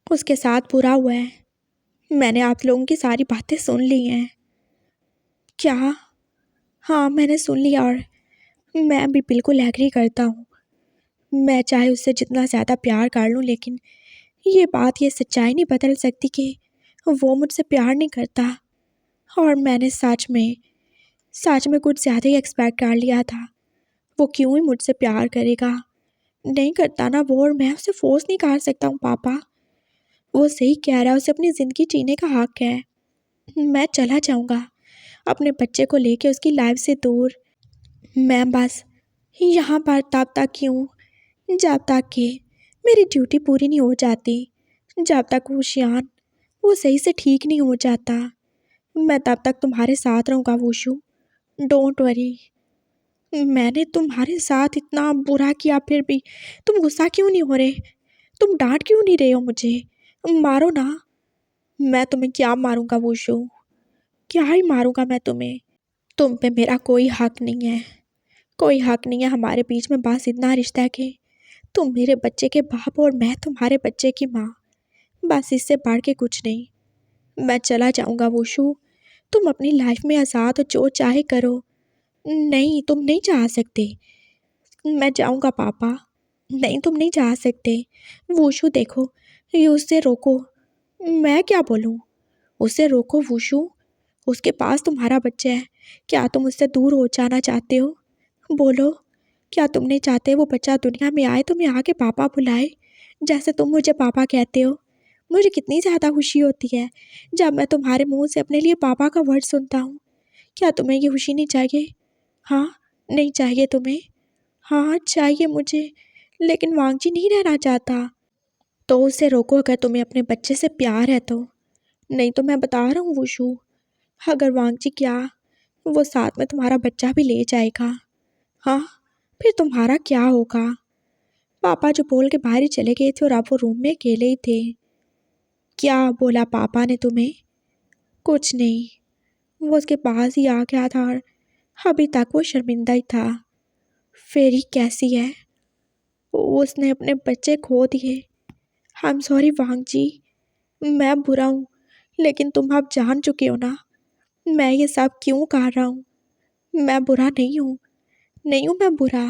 उसके साथ बुरा हुआ है। मैंने आप लोगों की सारी बातें सुन ली हैं। क्या? हाँ, मैंने सुन लिया, और मैं भी बिल्कुल एग्री करता हूँ। मैं चाहे उससे जितना ज़्यादा प्यार कर लूँ, लेकिन ये बात, ये सच्चाई नहीं बदल सकती कि वो मुझसे प्यार नहीं करता। और मैंने सच में कुछ ज़्यादा ही एक्सपेक्ट कर लिया था। वो क्यों ही मुझसे प्यार करेगा? नहीं करता ना वो, और मैं उसे फोर्स नहीं कर सकता हूँ पापा। वो सही कह रहा है, उसे अपनी ज़िंदगी जीने का हक है। मैं चला जाऊँगा, अपने बच्चे को लेके उसकी लाइफ से दूर। मैं बस यहाँ पर तब तक क्यों, जब तक कि मेरी ड्यूटी पूरी नहीं हो जाती, जब तक वुशियान वो सही से ठीक नहीं हो जाता। मैं तब तक तुम्हारे साथ रहूँगा वुशु, डोंट वरी। मैंने तुम्हारे साथ इतना बुरा किया फिर भी तुम गुस्सा क्यों नहीं हो रहे? तुम डांट क्यों नहीं रहे हो मुझे? मारो ना। मैं तुम्हें क्या मारूंगा वुशु, क्या ही मारूंगा मैं तुम्हें? तुम पे मेरा कोई हक नहीं है, कोई हक नहीं है हमारे बीच में। बस इतना रिश्ता है कि तुम मेरे बच्चे के बाप और मैं तुम्हारे बच्चे की माँ, बस इससे बढ़ के कुछ नहीं। मैं चला जाऊंगा वुशु, तुम अपनी लाइफ में आज़ाद हो, जो चाहे करो। नहीं, तुम नहीं जा सकते। मैं जाऊंगा पापा। नहीं, तुम नहीं जा सकते। वुशु देखो, ये उससे रोको। मैं क्या बोलूँ? उसे रोको वुशु, उसके पास तुम्हारा बच्चा है। क्या तुम उससे दूर हो जाना चाहते हो? बोलो, क्या तुम नहीं चाहते वो बच्चा दुनिया में आए, तुम्हें आके पापा बुलाए, जैसे तुम मुझे पापा कहते हो? मुझे कितनी ज़्यादा खुशी होती है जब मैं तुम्हारे मुंह से अपने लिए पापा का वर्ड सुनता हूँ। क्या तुम्हें ये खुशी नहीं चाहिए? हाँ, नहीं चाहिए तुम्हें? हाँ चाहिए मुझे, लेकिन वांगजी नहीं रहना चाहता। तो उसे रोको अगर तुम्हें अपने बच्चे से प्यार है तो। नहीं तो मैं बता रहा हूँ वुशु, अगर वांगजी क्या, वो साथ में तुम्हारा बच्चा भी ले जाएगा। हाँ, फिर तुम्हारा क्या होगा? पापा जो बोल के बाहर ही चले गए थे और अब वो रूम में अकेले ही थे। क्या बोला पापा ने तुम्हें? कुछ नहीं, वो उसके पास ही आ गया था और अभी तक वो शर्मिंदा ही था। फेरी कैसी है? उसने अपने बच्चे खो दिए। आई एम सॉरी वांगजी, मैं बुरा हूँ, लेकिन तुम अब जान चुके हो ना मैं ये सब क्यों कर रहा हूँ। मैं बुरा नहीं हूँ, नहीं हूँ मैं बुरा।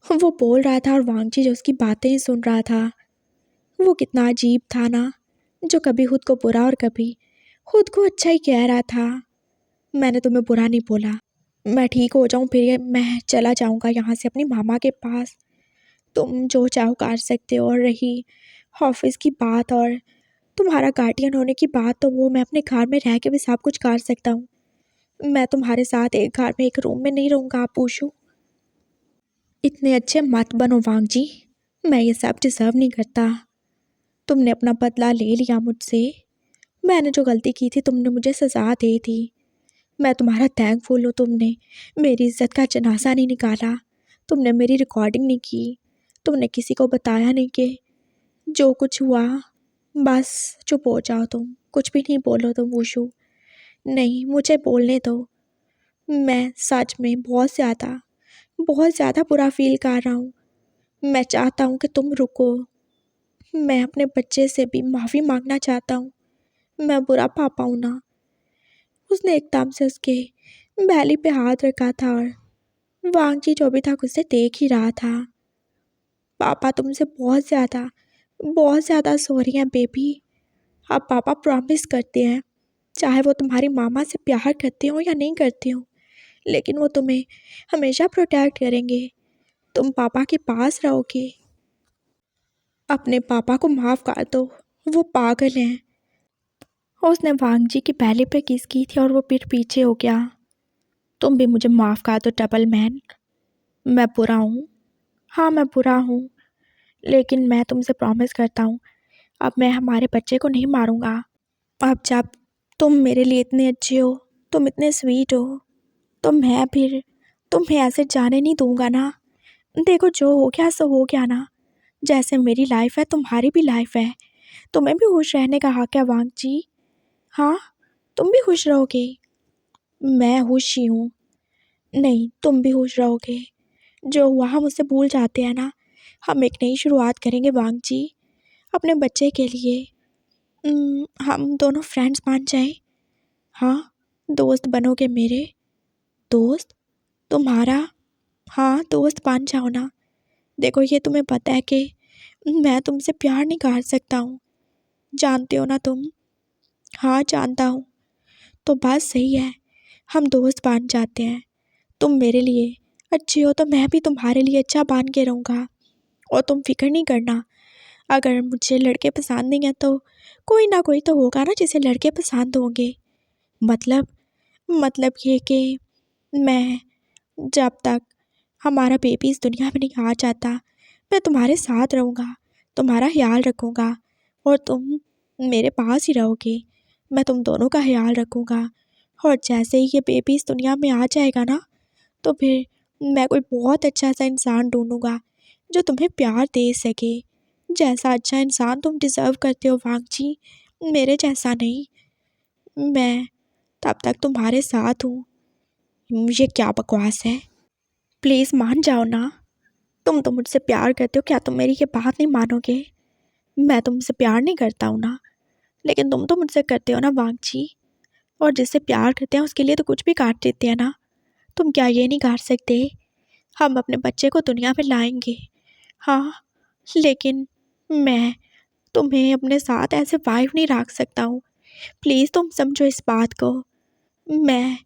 वो बोल रहा था और वांगजी जो उसकी बातें सुन रहा था। वो कितना अजीब था ना, जो कभी खुद को बुरा और कभी खुद को अच्छा ही कह रहा था। मैंने तुम्हें बुरा नहीं बोला। मैं ठीक हो जाऊँ फिर मैं चला जाऊँगा यहाँ से अपनी मामा के पास। तुम जो चाहो कर सकते हो। और रही ऑफिस की बात और तुम्हारा गार्डियन होने की बात, तो वो मैं अपने घर में रह के भी सब कुछ कर सकता हूँ। मैं तुम्हारे साथ एक घर में एक रूम में नहीं रहूँगा। आप पूछो, इतने अच्छे मत बनो वांगजी, मैं ये सब डिजर्व नहीं करता। तुमने अपना बदला ले लिया मुझसे। मैंने जो गलती की थी तुमने मुझे सज़ा दे दी। मैं तुम्हारा थैंकफुल हूँ। तुमने मेरी इज्जत का जनाजा नहीं निकाला, तुमने मेरी रिकॉर्डिंग नहीं की, तुमने किसी को बताया नहीं कि जो कुछ हुआ। बस चुप हो जाओ, तुम कुछ भी नहीं बोलो तुम वुशु। नहीं, मुझे बोलने दो। मैं सच में बहुत ज़्यादा बुरा फील कर रहा हूँ। मैं चाहता हूँ कि तुम रुको। मैं अपने बच्चे से भी माफ़ी मांगना चाहता हूँ। मैं बुरा पापा हूँ ना। उसने एकदम से उसके बैली पे हाथ रखा था और वांगजी जो भी था उसे देख ही रहा था। पापा तुमसे बहुत ज़्यादा सॉरी हैं बेबी। अब पापा प्रॉमिस करते हैं, चाहे वो तुम्हारी मामा से प्यार करते हो या नहीं करते हो, लेकिन वो तुम्हें हमेशा प्रोटेक्ट करेंगे। तुम पापा के पास रहोगे। अपने पापा को माफ़ कर दो, वो पागल हैं। उसने वांगजी की पहले पे किस की थी और वो फिर पीछे हो गया। तुम भी मुझे माफ़ कर दो डबल मैन। मैं बुरा हूँ, हाँ मैं बुरा हूँ, लेकिन मैं तुमसे प्रॉमिस करता हूँ अब मैं हमारे बच्चे को नहीं मारूँगा। अब जब तुम मेरे लिए इतने अच्छे हो, तुम इतने स्वीट हो, तो मैं फिर तुम्हें ऐसे जाने नहीं दूँगा ना। देखो जो हो गया सो हो गया ना। जैसे मेरी लाइफ है तुम्हारी भी लाइफ है, तुम्हें भी खुश रहने का हक है वांगजी। हाँ, तुम भी खुश रहोगे। मैं खुश ही हूँ। नहीं, तुम भी खुश रहोगे। जो हुआ हम उससे भूल जाते हैं ना। हम एक नई शुरुआत करेंगे वांगजी, अपने बच्चे के लिए। हम दोनों फ्रेंड्स बन जाएं। हाँ, दोस्त बनोगे मेरे। दोस्त? तुम्हारा? हाँ, दोस्त बन जाओ ना। देखो ये तुम्हें पता है कि मैं तुमसे प्यार नहीं कर सकता हूँ, जानते हो ना तुम। हाँ जानता हूँ। तो बात सही है, हम दोस्त बन जाते हैं। तुम मेरे लिए अच्छे हो तो मैं भी तुम्हारे लिए अच्छा बन के रहूँगा। और तुम फिक्र नहीं करना, अगर मुझे लड़के पसंद नहीं है तो कोई ना कोई तो होगा ना जिसे लड़के पसंद होंगे। मतलब मतलब ये कि मैं, जब तक हमारा बेबी इस दुनिया में नहीं आ जाता, मैं तुम्हारे साथ रहूँगा, तुम्हारा ख्याल रखूँगा और तुम मेरे पास ही रहोगे। मैं तुम दोनों का ख्याल रखूँगा और जैसे ही ये बेबी इस दुनिया में आ जाएगा ना, तो फिर मैं कोई बहुत अच्छा सा इंसान ढूंढूंगा जो तुम्हें प्यार दे सके। जैसा अच्छा इंसान तुम डिज़र्व करते हो वांगजी, मेरे जैसा नहीं। मैं तब तक तुम्हारे साथ हूँ। ये क्या बकवास है? प्लीज़ मान जाओ ना। तुम तो मुझसे प्यार करते हो, क्या तुम मेरी ये बात नहीं मानोगे? मैं तुमसे प्यार नहीं करता हूँ ना, लेकिन तुम तो मुझसे करते हो ना वांगजी। और जिससे प्यार करते हैं उसके लिए तो कुछ भी काट देते हैं ना। तुम क्या ये नहीं काट सकते? हम अपने बच्चे को दुनिया में लाएंगे, हाँ, लेकिन मैं तुम्हें अपने साथ ऐसे वाइफ नहीं रख सकता हूँ। प्लीज़ तुम समझो इस बात को। मैं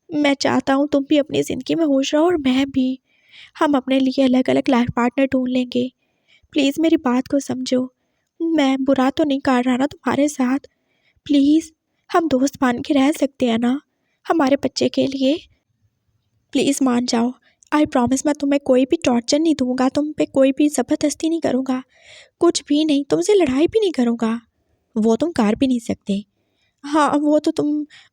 मैं चाहता हूँ तुम भी अपनी ज़िंदगी में खुश रहो और मैं भी। हम अपने लिए अलग अलग लाइफ पार्टनर ढूंढ लेंगे। प्लीज़ मेरी बात को समझो। मैं बुरा तो नहीं कर रहा ना तुम्हारे साथ। प्लीज़ हम दोस्त बन के रह सकते हैं ना, हमारे बच्चे के लिए। प्लीज़ मान जाओ। आई प्रॉमिस मैं तुम्हें कोई भी टॉर्चर नहीं दूंगा, तुम पे कोई भी ज़बरदस्ती नहीं करूँगा, कुछ भी नहीं, तुमसे लड़ाई भी नहीं करूँगा। वो तुम कर भी नहीं सकते। हाँ, वो तो तुम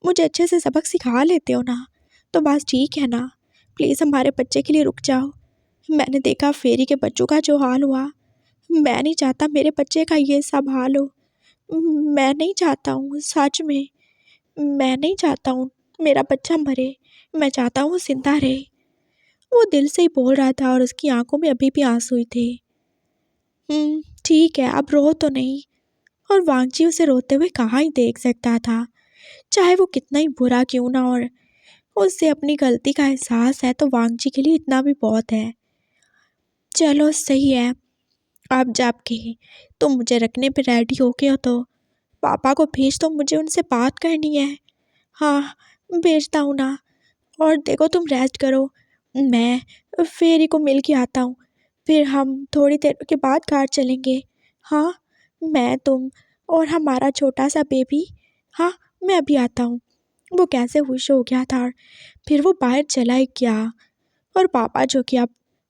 मुझे अच्छे से सबक सिखा लेते हो ना, तो बस ठीक है ना। प्लीज़ हमारे बच्चे के लिए रुक जाओ। मैंने देखा फेरी के बच्चों का जो हाल हुआ, मैं नहीं चाहता मेरे बच्चे का ये सब हाल हो। मैं नहीं चाहता हूँ, सच में मैं नहीं चाहता हूँ मेरा बच्चा मरे। मैं चाहता हूँ वो जिंदा रहे। वो दिल से ही बोल रहा था और उसकी आंखों में अभी भी आंसू ही थे। ठीक है, अब रो तो नहीं। और वांगजी उसे रोते हुए कहाँ ही देख सकता था, चाहे वो कितना ही बुरा क्यों ना। और उससे अपनी गलती का एहसास है तो वांगजी के लिए इतना भी बहुत है। चलो सही है, अब जाके तुम मुझे रखने पे रेडी हो गए हो तो पापा को भेज दो, मुझे उनसे बात करनी है। हाँ, भेजता हूँ ना। और देखो तुम रेस्ट करो, मैं फेरी को मिल के आता हूँ, फिर हम थोड़ी देर के बाद घर चलेंगे। हाँ, मैं, तुम और हमारा छोटा सा बेबी। हाँ, मैं अभी आता हूँ। वो कैसे खुश हो गया था और फिर वो बाहर चला ही गया। और पापा जो कि अब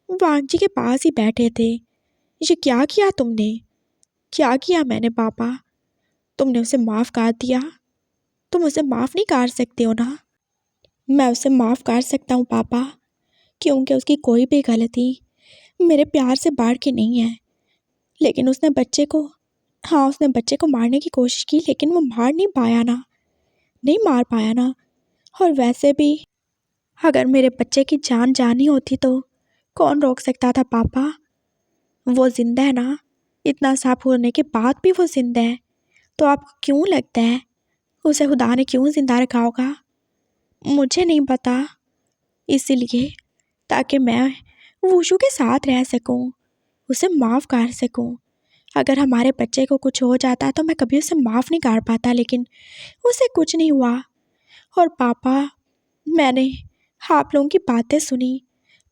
वांगजी के पास ही बैठे थे। ये क्या किया तुमने? क्या किया मैंने पापा? तुमने उसे माफ़ कर दिया? तुम उसे माफ़ नहीं कर सकते हो ना? मैं उसे माफ़ कर सकता हूँ पापा, क्योंकि उसकी कोई भी गलती मेरे प्यार से बढ़ के नहीं है। लेकिन उसने बच्चे को, हाँ, उसने बच्चे को मारने की कोशिश की, लेकिन वो मार नहीं पाया ना, नहीं मार पाया ना। और वैसे भी अगर मेरे बच्चे की जान जानी होती तो कौन रोक सकता था पापा? वो जिंदा है ना, इतना सब होने के बाद भी वो जिंदा है। तो आपको क्यों लगता है उसे खुदा ने क्यों जिंदा रखा होगा? मुझे नहीं पता। इसीलिए ताकि मैं वुशु के साथ रह सकूं, उसे माफ़ कर सकूं। अगर हमारे बच्चे को कुछ हो जाता तो मैं कभी उसे माफ़ नहीं कर पाता, लेकिन उसे कुछ नहीं हुआ। और पापा, मैंने आप लोगों की बातें सुनी,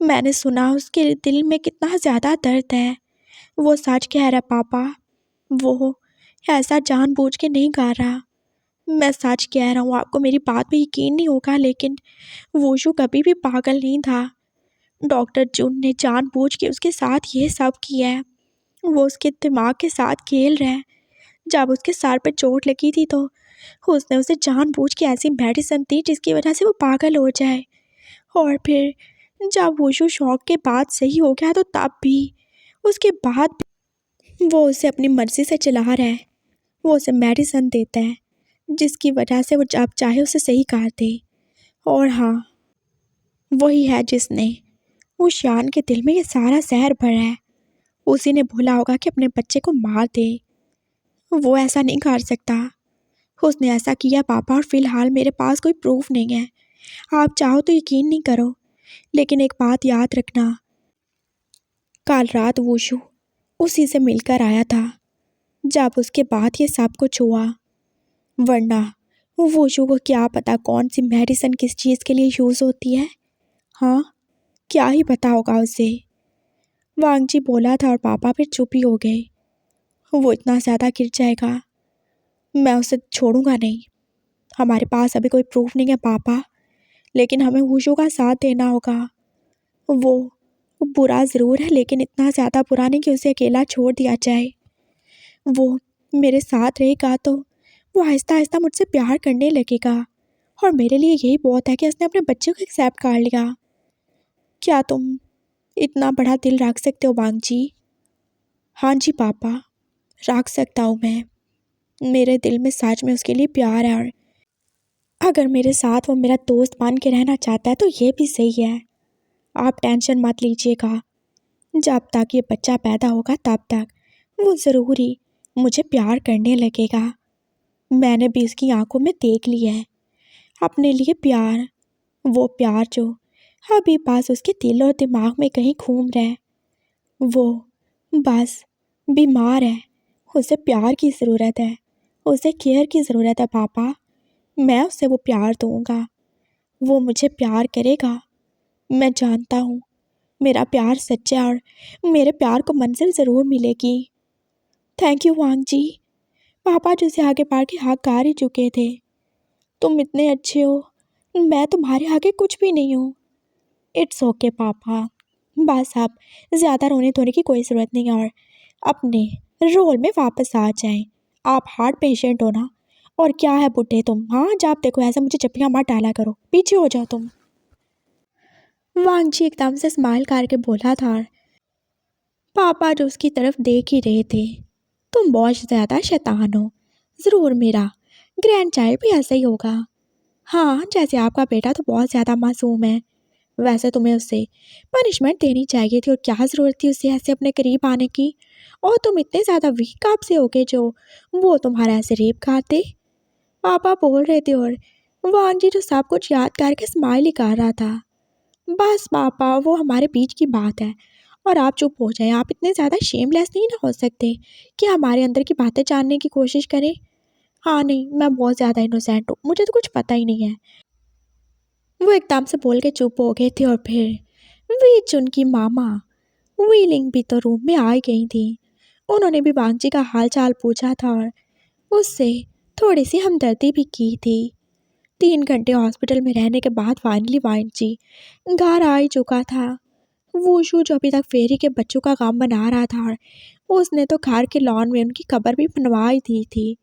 मैंने सुना उसके दिल में कितना ज़्यादा दर्द है। वो सच कह रहा है पापा, वो ऐसा जानबूझ के नहीं कर रहा। मैं सच कह रहा हूँ, आपको मेरी बात पे यकीन नहीं होगा, लेकिन वुशु कभी भी पागल नहीं था। डॉक्टर जुन ने जानबूझ के उसके साथ ये सब किया है। वो उसके दिमाग के साथ खेल रहा है। जब उसके सर पे चोट लगी थी तो उसने उसे जानबूझ के ऐसी मेडिसिन दी जिसकी वजह से वो पागल हो जाए। और फिर जब वुशु शौक के बाद सही हो गया तो तब भी, उसके बाद भी वो उसे अपनी मर्ज़ी से चला रहा है। वो उसे मेडिसिन देता है जिसकी वजह से वो जब चाहे उसे सही कर दे। और हाँ, वही है जिसने उस शान के दिल में ये सारा जहर भरा है। उसी ने बोला होगा कि अपने बच्चे को मार दे। वो ऐसा नहीं कर सकता। उसने ऐसा किया पापा, और फिलहाल मेरे पास कोई प्रूफ नहीं है। आप चाहो तो यकीन नहीं करो, लेकिन एक बात याद रखना, कल रात वुशु उसी से मिलकर आया था जब उसके बाद ये सब कुछ हुआ। वरना वुशु को क्या पता कौन सी मेडिसिन किस चीज़ के लिए यूज़ होती है। हाँ, क्या ही पता होगा उसे। वांगजी बोला था और पापा फिर चुप ही हो गए। वो इतना ज़्यादा गिर जाएगा, मैं उसे छोड़ूंगा नहीं। हमारे पास अभी कोई प्रूफ नहीं है पापा, लेकिन हमें वुशु का साथ देना होगा। वो बुरा ज़रूर है, लेकिन इतना ज़्यादा बुरा नहीं कि उसे अकेला छोड़ दिया जाए। वो मेरे साथ रहेगा तो वो आहिस्ता आहिस्ता मुझसे प्यार करने लगेगा, और मेरे लिए यही बहुत है कि उसने अपने बच्चे को एक्सेप्ट कर लिया। क्या तुम इतना बड़ा दिल रख सकते हो वांग जी? हाँ जी पापा, रख सकता हूँ मैं। मेरे दिल में सच में उसके लिए प्यार है, और अगर मेरे साथ वो मेरा दोस्त मान के रहना चाहता है तो ये भी सही है। आप टेंशन मत लीजिएगा, जब तक ये बच्चा पैदा होगा तब तक वो ज़रूर ही मुझे प्यार करने लगेगा। मैंने भी उसकी आंखों में देख लिया है अपने लिए प्यार, वो प्यार जो अभी बस उसके दिल और दिमाग में कहीं घूम रहा है। वो बस बीमार है, उसे प्यार की ज़रूरत है, उसे केयर की ज़रूरत है पापा। मैं उसे वो प्यार दूंगा, वो मुझे प्यार करेगा। मैं जानता हूँ मेरा प्यार सच्चा है, और मेरे प्यार को मंजिल ज़रूर मिलेगी। थैंक यू वांग जी। पापा जैसे आगे बढ़ के हाथ कार ही चुके थे। तुम इतने अच्छे हो, मैं तुम्हारे आगे कुछ भी नहीं हूँ। इट्स ओके पापा, बस आप ज़्यादा रोने धोने की कोई ज़रूरत नहीं है, और अपने रोल में वापस आ जाएं। आप हार्ट पेशेंट हो ना, और क्या है बुढ़े तुम। हाँ, जब देखो ऐसा मुझे चप्पियाँ मत डाला करो, पीछे हो जाओ तुम। वांग जी एकदम से स्माइल करके बोला था, और पापा जो उसकी तरफ देख ही रहे थे। तुम बहुत ज़्यादा शैतान हो, ज़रूर मेरा ग्रैंड चाइल्ड भी ऐसा ही होगा। हाँ, जैसे आपका बेटा तो बहुत ज़्यादा मासूम है। वैसे तुम्हें उससे पनिशमेंट देनी चाहिए थी, और क्या ज़रूरत थी उससे ऐसे अपने करीब आने की। और तुम इतने ज़्यादा वीक कब से हो गए जो वो तुम्हारा ऐसे रेप करते। पापा बोल रहे थे, और वांग जी जो सब कुछ याद करके स्माइल ही कर रहा था। बस पापा, वो हमारे बीच की बात है, और आप चुप हो जाए। आप इतने ज़्यादा शेमलेस नहीं ना हो सकते कि हमारे अंदर की बातें जानने की कोशिश करें। हाँ नहीं, मैं बहुत ज़्यादा इनोसेंट हूँ, मुझे तो कुछ पता ही नहीं है। वो एकदम से बोल के चुप हो गए थे, और फिर वी चुन की मामा वीलिंग भी तो रूम में आ गई थी। उन्होंने भी वांग का हाल चाल पूछा था, और उससे थोड़ी सी हमदर्दी भी की थी। 3 घंटे हॉस्पिटल में रहने के बाद फाइनली वांग जी घर आ ही चुका था। वूशु जो अभी तक फेरी के बच्चों का काम बना रहा था, और उसने तो घर के लॉन में उनकी कब्र भी बनवा ही दी थी।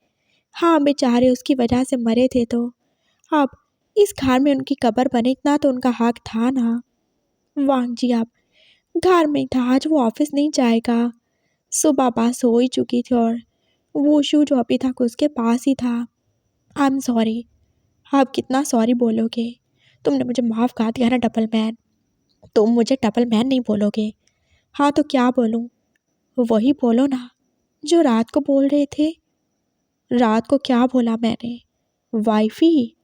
हाँ, बेचारे उसकी वजह से मरे थे, तो अब इस घर में उनकी कब्र बने इतना तो उनका हक था ना। वांग जी अब घर में था, आज वो ऑफिस नहीं जाएगा। सुबह बस हो ही चुकी थी, और वूशु जो अभी तक उसके पास ही था। I am sorry. आप कितना सॉरी बोलोगे? तुमने मुझे माफ़ कर दिया ना डबल मैन। तुम मुझे डबल मैन नहीं बोलोगे? हाँ तो क्या बोलूँ? वही बोलो ना जो रात को बोल रहे थे। रात को क्या बोला मैंने? वाइफी?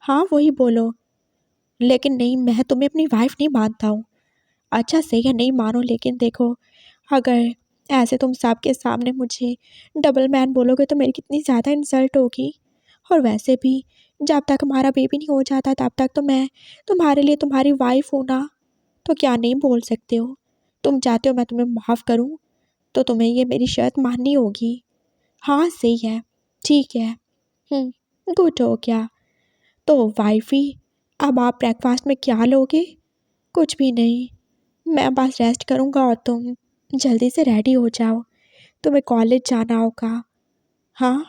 हाँ वही बोलो। लेकिन नहीं, मैं तुम्हें अपनी वाइफ नहीं मानता हूँ। अच्छा सही है, नहीं मानो, लेकिन देखो, अगर ऐसे तुम सबके सामने मुझे डबल मैन बोलोगे तो मेरी कितनी ज़्यादा इंसल्ट होगी। और वैसे भी जब तक हमारा बेबी नहीं हो जाता तब तक तो मैं तुम्हारे लिए तुम्हारी वाइफ हूँ ना। तो क्या नहीं बोल सकते हो? तुम चाहते हो मैं तुम्हें माफ़ करूँ तो तुम्हें ये मेरी शर्त माननी होगी। हाँ सही है, ठीक है। गुड हो गया। तो वाइफी, अब आप ब्रेकफास्ट में क्या लोगे? कुछ भी नहीं, मैं बस रेस्ट करूँगा, और तुम जल्दी से रेडी हो जाओ, तुम्हें कॉलेज जाना होगा। हाँ,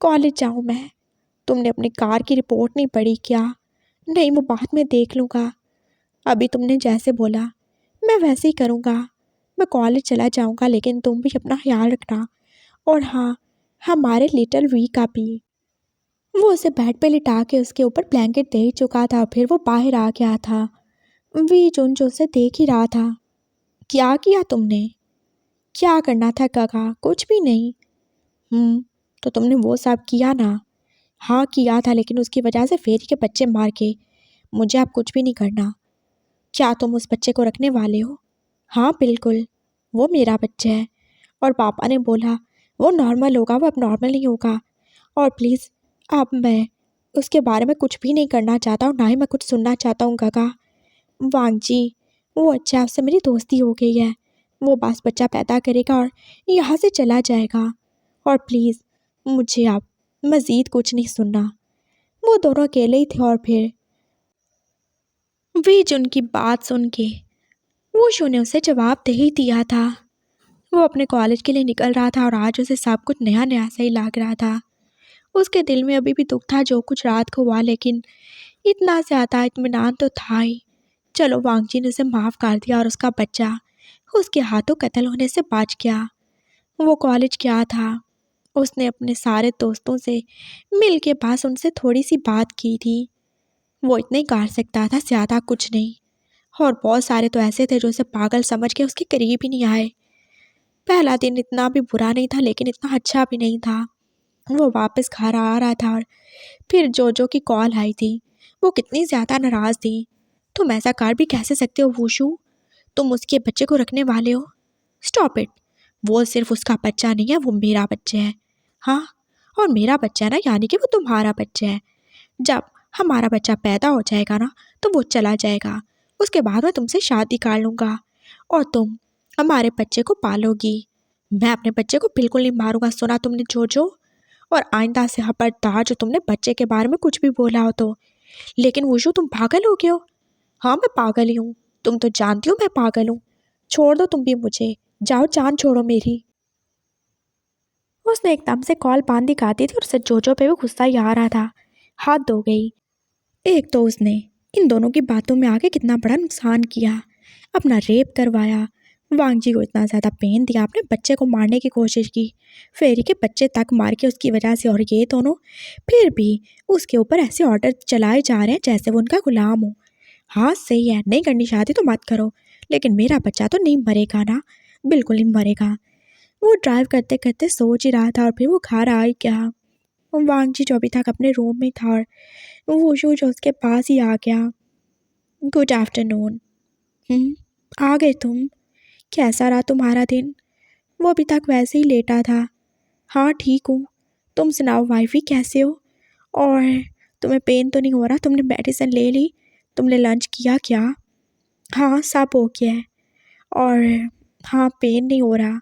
कॉलेज जाऊँ मैं? तुमने अपनी कार की रिपोर्ट नहीं पढ़ी क्या? नहीं, वो बाद में देख लूँगा। अभी तुमने जैसे बोला मैं वैसे ही करूँगा। मैं कॉलेज चला जाऊँगा, लेकिन तुम भी अपना ख्याल रखना। और हाँ, हमारे लिटिल वी का भी। वो उसे बेड पे लिटा के उसके ऊपर ब्लैंकेट दे ही चुका था, फिर वो बाहर आ गया था। वी जुन जो उसे देख ही रहा था। क्या किया तुमने? क्या करना था काका? कुछ भी नहीं। तो तुमने वो सब किया ना? हाँ किया था, लेकिन उसकी वजह से फेरी के बच्चे मार के मुझे अब कुछ भी नहीं करना। क्या तुम उस बच्चे को रखने वाले हो? हाँ बिल्कुल, वो मेरा बच्चा है। और पापा ने बोला वो नॉर्मल होगा, वो अब नॉर्मल नहीं होगा। और प्लीज़, अब मैं उसके बारे में कुछ भी नहीं करना चाहता हूँ, ना ही मैं कुछ सुनना चाहता हूँ काका। वांग जी, वो अच्छा है, उससे मेरी दोस्ती हो गई है। वो बस बच्चा पैदा करेगा और यहाँ से चला जाएगा। और प्लीज़, मुझे अब मज़ीद कुछ नहीं सुनना। वो दोनों अकेले ही थे, और फिर वीज उनकी बात सुन के वुशु ने उसे जवाब दे ही दिया था। वो अपने कॉलेज के लिए निकल रहा था और आज उसे सब कुछ नया नया सा ही लग रहा था। उसके दिल में अभी भी दुख था जो कुछ रात को हुआ, लेकिन इतना ज़्यादा इत्मीनान तो था ही। चलो वांगजी ने उसे माफ़ कर दिया और उसका बच्चा उसके हाथों कत्ल होने से बच गया। वो कॉलेज गया था। उसने अपने सारे दोस्तों से मिल के बस उनसे थोड़ी सी बात की थी। वो इतना ही कर सकता था, ज़्यादा कुछ नहीं। और बहुत सारे तो ऐसे थे जो उसे पागल समझ के उसके करीब ही नहीं आए। पहला दिन इतना भी बुरा नहीं था, लेकिन इतना अच्छा भी नहीं था। वो वापस घर आ रहा था और फिर जोजो की कॉल आई थी। वो कितनी ज़्यादा नाराज़ थी। तुम ऐसा कर भी कैसे सकते हो वुशु? तुम उसके बच्चे को रखने वाले हो? Stop it. वो सिर्फ उसका बच्चा नहीं है, वो मेरा बच्चा है। हाँ, और मेरा बच्चा है ना, यानी कि वो तुम्हारा बच्चा है। जब हमारा बच्चा पैदा हो जाएगा ना, तो वो चला जाएगा। उसके बाद मैं तुमसे शादी कर लूँगा और तुम हमारे बच्चे को पालोगी। मैं अपने बच्चे को बिल्कुल नहीं मारूंगा, सुना तुमने जोजो? और आइंदा से खबरदार जो तुमने बच्चे के बारे में कुछ भी बोला हो तो। लेकिन वुशु, तुम पागल हो गए हो। हाँ, मैं पागल ही हूँ। तुम तो जानती हो मैं पागल हूँ। छोड़ दो तुम भी मुझे। जाओ, जान छोड़ो मेरी। उसने एकदम से कॉल बंद ही कर दी थी और उससे जोजो पे भी गुस्सा ही आ रहा था। हाथ धो गई। एक तो उसने इन दोनों की बातों में आके कितना बड़ा नुकसान किया, अपना रेप करवाया, वांगजी को इतना ज़्यादा पेन दिया, अपने बच्चे को मारने की कोशिश की, फेरी के बच्चे तक मार के उसकी वजह से, और ये दोनों फिर भी उसके ऊपर ऐसे ऑर्डर चलाए जा रहे हैं जैसे वो उनका गुलाम हो। हाँ सही है, नहीं करनी शादी तो मत करो, लेकिन मेरा बच्चा तो नहीं मरेगा ना, बिल्कुल नहीं मरेगा। वो ड्राइव करते करते सोच ही रहा था और फिर वो घर आ ही गया। वांगजी जो अभी तक अपने रूम में था और वुशु जो उसके पास ही आ गया। Good afternoon. आ गए तुम? कैसा रहा तुम्हारा दिन? वो अभी तक वैसे ही लेटा था। हाँ ठीक हूँ। तुम सुनाओ वाइफी, कैसे हो? और तुम्हें पेन तो नहीं हो रहा? तुमने मेडिसिन ले ली? तुमने लंच किया क्या? हाँ सब हो गया है। और हाँ, पेन नहीं हो रहा।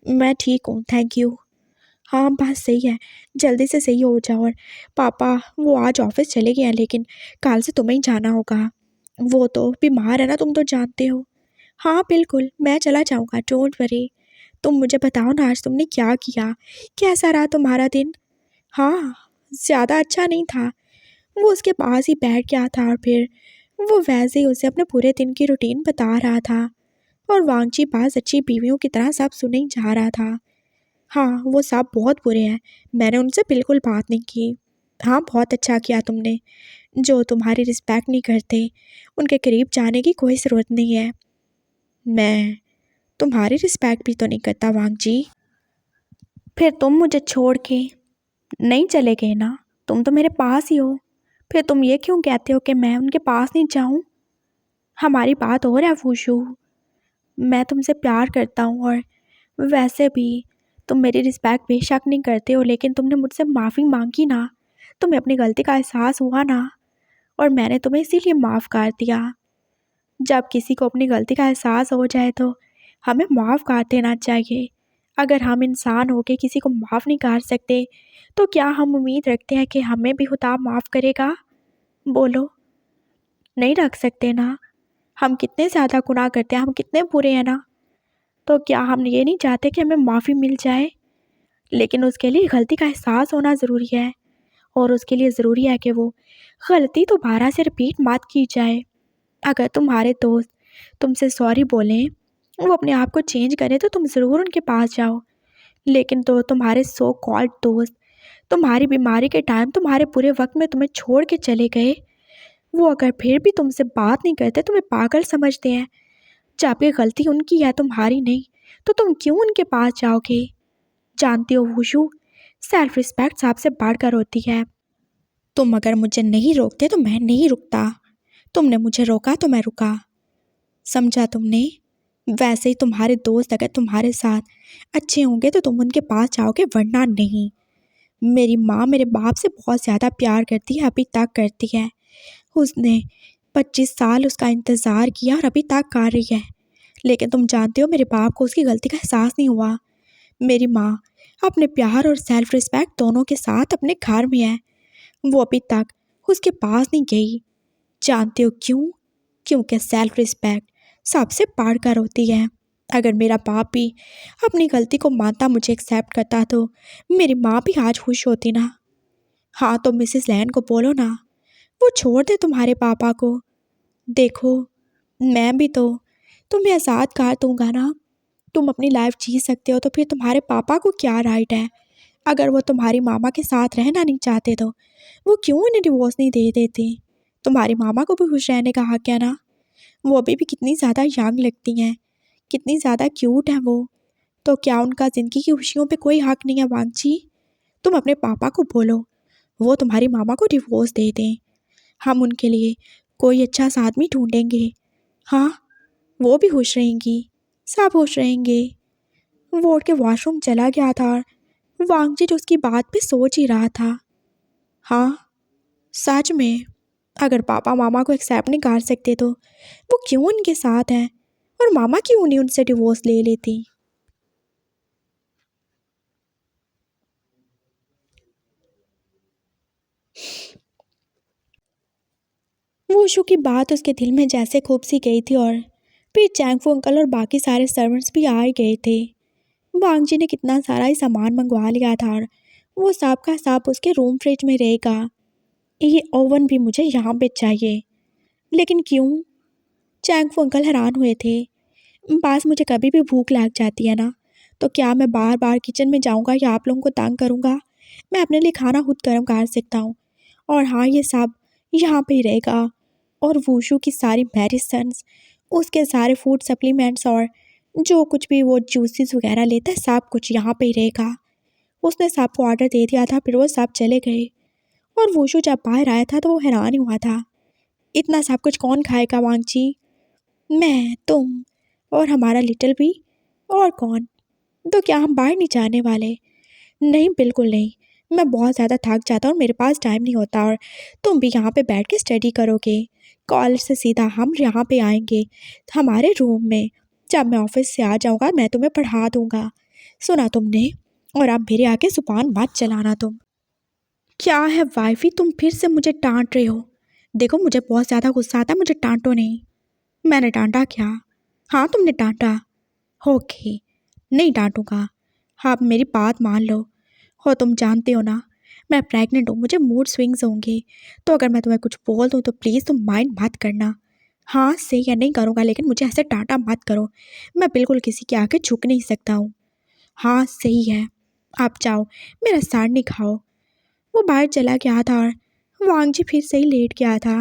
मैं ठीक हूँ, थैंक यू। हाँ बस सही है, जल्दी से सही हो जाओ। और पापा वो आज ऑफिस चले गए हैं, लेकिन कल से तुम्हें ही जाना होगा। वो तो बीमार है ना, तुम तो जानते हो। हाँ बिल्कुल, मैं चला जाऊँगा, डोंट वरी। तुम मुझे बताओ ना, आज तुमने क्या किया? कैसा रहा तुम्हारा दिन? हाँ, ज़्यादा अच्छा नहीं था। वो उसके पास ही बैठ गया था और फिर वो वैसे ही उसे अपने पूरे दिन की रूटीन बता रहा था। और वांगची पास अच्छी बीवियों की तरह सब सुने ही जा रहा था। हाँ, वो सब बहुत बुरे हैं। मैंने उनसे बिल्कुल बात नहीं की। हाँ, बहुत अच्छा किया तुमने। जो तुम्हारी रिस्पेक्ट नहीं करते, उनके करीब जाने की कोई ज़रूरत नहीं है। मैं तुम्हारी रिस्पेक्ट भी तो नहीं करता वांगजी। फिर तुम मुझे छोड़ के नहीं चले गए ना? तुम तो मेरे पास ही हो। फिर तुम ये क्यों कहते हो कि मैं उनके पास नहीं जाऊँ? हमारी बात हो रहा है वुशु। मैं तुमसे प्यार करता हूँ और वैसे भी तुम मेरी रिस्पेक्ट बेशक नहीं करते हो, लेकिन तुमने मुझसे माफ़ी मांगी ना, तुम्हें अपनी गलती का एहसास हुआ ना, और मैंने तुम्हें इसीलिए माफ़ कर दिया। जब किसी को अपनी गलती का एहसास हो जाए तो हमें माफ़ कर देना चाहिए। अगर हम इंसान होके किसी को माफ़ नहीं कर सकते, तो क्या हम उम्मीद रखते हैं कि हमें भी खुदा माफ़ करेगा? बोलो, नहीं रख सकते ना। हम कितने ज़्यादा गुनाह करते हैं, हम कितने बुरे हैं ना। तो क्या हम ये नहीं चाहते कि हमें माफ़ी मिल जाए? लेकिन उसके लिए गलती का एहसास होना ज़रूरी है, और उसके लिए ज़रूरी है कि वो गलती दोबारा से रिपीट मत की जाए। अगर तुम्हारे दोस्त तुमसे सॉरी बोलें, वो अपने आप को चेंज करें, तो तुम ज़रूर उनके पास जाओ। लेकिन तो तुम्हारे सो कॉल्ड दोस्त तुम्हारी बीमारी के टाइम, तुम्हारे बुरे वक्त में तुम्हें छोड़ के चले गए, वो अगर फिर भी तुमसे बात नहीं करते, तुम्हें पागल समझते हैं। जब ये गलती उनकी है, तुम्हारी नहीं, तो तुम क्यों उनके पास जाओगे? जानती हो वुशु, सेल्फ रिस्पेक्ट सबसे बढ़कर होती है। तुम अगर मुझे नहीं रोकते तो मैं नहीं रुकता। तुमने मुझे रोका तो मैं रुका। समझा तुमने? वैसे ही तुम्हारे दोस्त अगर तुम्हारे साथ अच्छे होंगे तो तुम उनके पास जाओगे, वरना नहीं। मेरी माँ मेरे बाप से बहुत ज़्यादा प्यार करती है, अभी तक करती है। उसने 25 साल उसका इंतज़ार किया और अभी तक कर रही है। लेकिन तुम जानते हो, मेरे बाप को उसकी गलती का एहसास नहीं हुआ। मेरी माँ अपने प्यार और सेल्फ रिस्पेक्ट दोनों के साथ अपने घर में है। वो अभी तक उसके पास नहीं गई। जानते हो क्यों? क्योंकि सेल्फ रिस्पेक्ट सबसे बढ़कर होती है। अगर मेरा बाप भी अपनी गलती को मानता, मुझे एक्सेप्ट करता, तो मेरी माँ भी आज खुश होती ना। हाँ तो मिसेस लैन को बोलो ना, वो छोड़ दे तुम्हारे पापा को। देखो, मैं भी तो तुम्हें आज़ाद कर दूंगा ना। तुम अपनी लाइफ जी सकते हो, तो फिर तुम्हारे पापा को क्या राइट है? अगर वो तुम्हारी मामा के साथ रहना नहीं चाहते तो वो क्यों उन्हें डिवोर्स नहीं दे देते? तुम्हारी मामा को भी खुश रहने का हक है ना। वो अभी भी कितनी ज़्यादा यंग लगती हैं, कितनी ज़्यादा क्यूट हैं वो। तो क्या उनका ज़िंदगी की खुशियों पे कोई हक नहीं है वांगची? तुम अपने पापा को बोलो, वो तुम्हारी मामा को डिवोर्स दे दें। हम उनके लिए कोई अच्छा सा आदमी ढूंढेंगे। हाँ, वो भी खुश रहेंगी, सब खुश रहेंगे। वो उठ के वॉशरूम चला गया था और वांगजी उसकी बात पे सोच ही रहा था। हाँ, सच में अगर पापा मामा को एक्सेप्ट नहीं कर सकते तो वो क्यों उनके साथ हैं, और मामा क्यों नहीं उनसे डिवोर्स ले लेती? वूशु की बात उसके दिल में जैसे खूब सी गई थी, और फिर चैंगफू अंकल और बाकी सारे सर्वेंट्स भी आ ही गए थे। वांगजी ने कितना सारा ही सामान मंगवा लिया था और वो सब का सब उसके रूम फ्रिज में रहेगा। ये ओवन भी मुझे यहाँ पे चाहिए। लेकिन क्यों? चैंगफू अंकल हैरान हुए थे। पास मुझे कभी भी भूख लग जाती है ना, तो क्या मैं बार बार किचन में जाऊँगा या आप लोगों को तंग करूँगा? मैं अपने लिए खाना खुद गर्म कर सकता हूँ। और हाँ, ये सब यहाँ पे ही रहेगा। और वूशु की सारी मेडिसन्स, उसके सारे फूड सप्लीमेंट्स और जो कुछ भी वो जूसेस वगैरह लेता है, सब कुछ यहाँ पे ही रहेगा। उसने सबको ऑर्डर दे दिया था, फिर वो सब चले गए। और वूशु जब बाहर आया था तो वो हैरान ही हुआ था। इतना सब कुछ कौन खाएगा वांगची? मैं, तुम और हमारा लिटिल भी, और कौन? तो क्या हम बाहर नहीं जाने वाले? नहीं, बिल्कुल नहीं। मैं बहुत ज़्यादा थक जाता हूँ और मेरे पास टाइम नहीं होता, और तुम भी यहाँ पे बैठ के स्टडी करोगे। कॉलेज से सीधा हम यहाँ पे आएंगे हमारे रूम में। जब मैं ऑफिस से आ जाऊँगा मैं तुम्हें पढ़ा दूँगा। सुना तुमने? और अब मेरे आके जुबान मत चलाना तुम। क्या है वाइफी, तुम फिर से मुझे डांट रहे हो? देखो, मुझे बहुत ज़्यादा गुस्सा आता है, मुझे डांटो नहीं। मैंने डांटा क्या? हाँ, तुमने डांटा। ओके, नहीं डांटूंगा। हाँ, अब मेरी बात मान लो। हो, तुम जानते हो ना, मैं प्रेग्नेंट हूँ, मुझे मूड स्विंग्स होंगे। तो अगर मैं तुम्हें कुछ बोल दूँ तो प्लीज़ तुम माइंड मत करना। हाँ, सही है, नहीं करूँगा, लेकिन मुझे ऐसे डांटा मत करो। मैं बिल्कुल किसी के आगे झुक नहीं सकता हूँ। हाँ, सही है, आप जाओ, मेरा सर नहीं खाओ। वो बाहर चला गया था और वांगजी फिर से ही लेट गया था।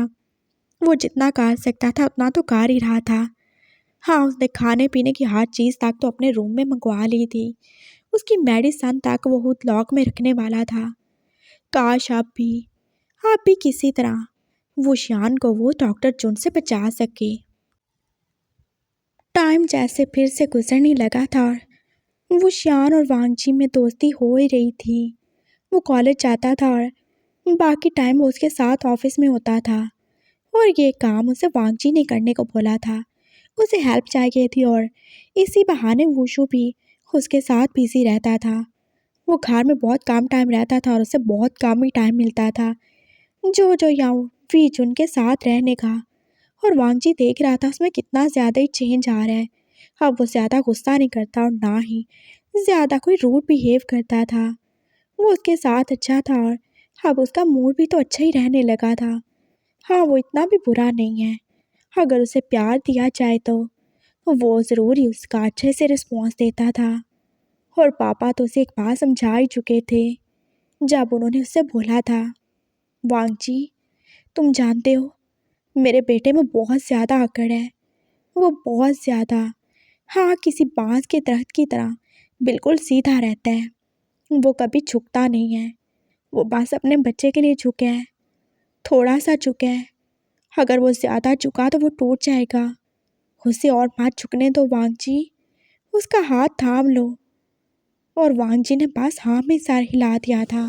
वो जितना कर सकता था उतना तो कर ही रहा था। हाँ, उसने खाने पीने की हर चीज़ तक तो अपने रूम में मंगवा ली थी। उसकी मेडिसन तक वो खुद लॉक में रखने वाला था। काश आप भी किसी तरह वो शियान को वो डॉक्टर जुन से बचा सके। टाइम जैसे फिर से गुजरने लगा था और वो शियान और वांगजी में दोस्ती हो ही रही थी। वो कॉलेज जाता था और बाकी टाइम वो उसके साथ ऑफिस में होता था, और ये काम उसे वांगजी ने करने को बोला था। उसे हेल्प चाहिए थी और इसी बहाने वूशु भी उसके साथ बिजी रहता था। वो घर में बहुत कम टाइम रहता था और उसे बहुत कम ही टाइम मिलता था जो जो याओ वीजुन के साथ रहने का। और वांगजी देख रहा था उसमें कितना ज़्यादा ही चेंज आ रहा है। अब वो ज़्यादा गुस्सा नहीं करता और ना ही ज़्यादा कोई रूड बिहेव करता था। वो उसके साथ अच्छा था और अब उसका मूड भी तो अच्छा ही रहने लगा था। हाँ, वो इतना भी बुरा नहीं है। अगर उसे प्यार दिया जाए तो वो ज़रूर ही उसका अच्छे से रिस्पॉन्स देता था। और पापा तो उसे एक बार समझा ही चुके थे जब उन्होंने उससे बोला था, वांगजी, तुम जानते हो, मेरे बेटे में बहुत ज़्यादा अकड़ है। वो बहुत ज़्यादा, हाँ, किसी बांस के दरख्त की तरह बिल्कुल सीधा रहता है। वो कभी झुकता नहीं है। वो बस अपने बच्चे के लिए झुके है, थोड़ा सा झुके है। अगर वो ज़्यादा झुका तो वो टूट जाएगा। उसे और मत झुकने दो वांगजी, उसका हाथ थाम लो। और वांगजी ने बस हाँ में सर हिला दिया था।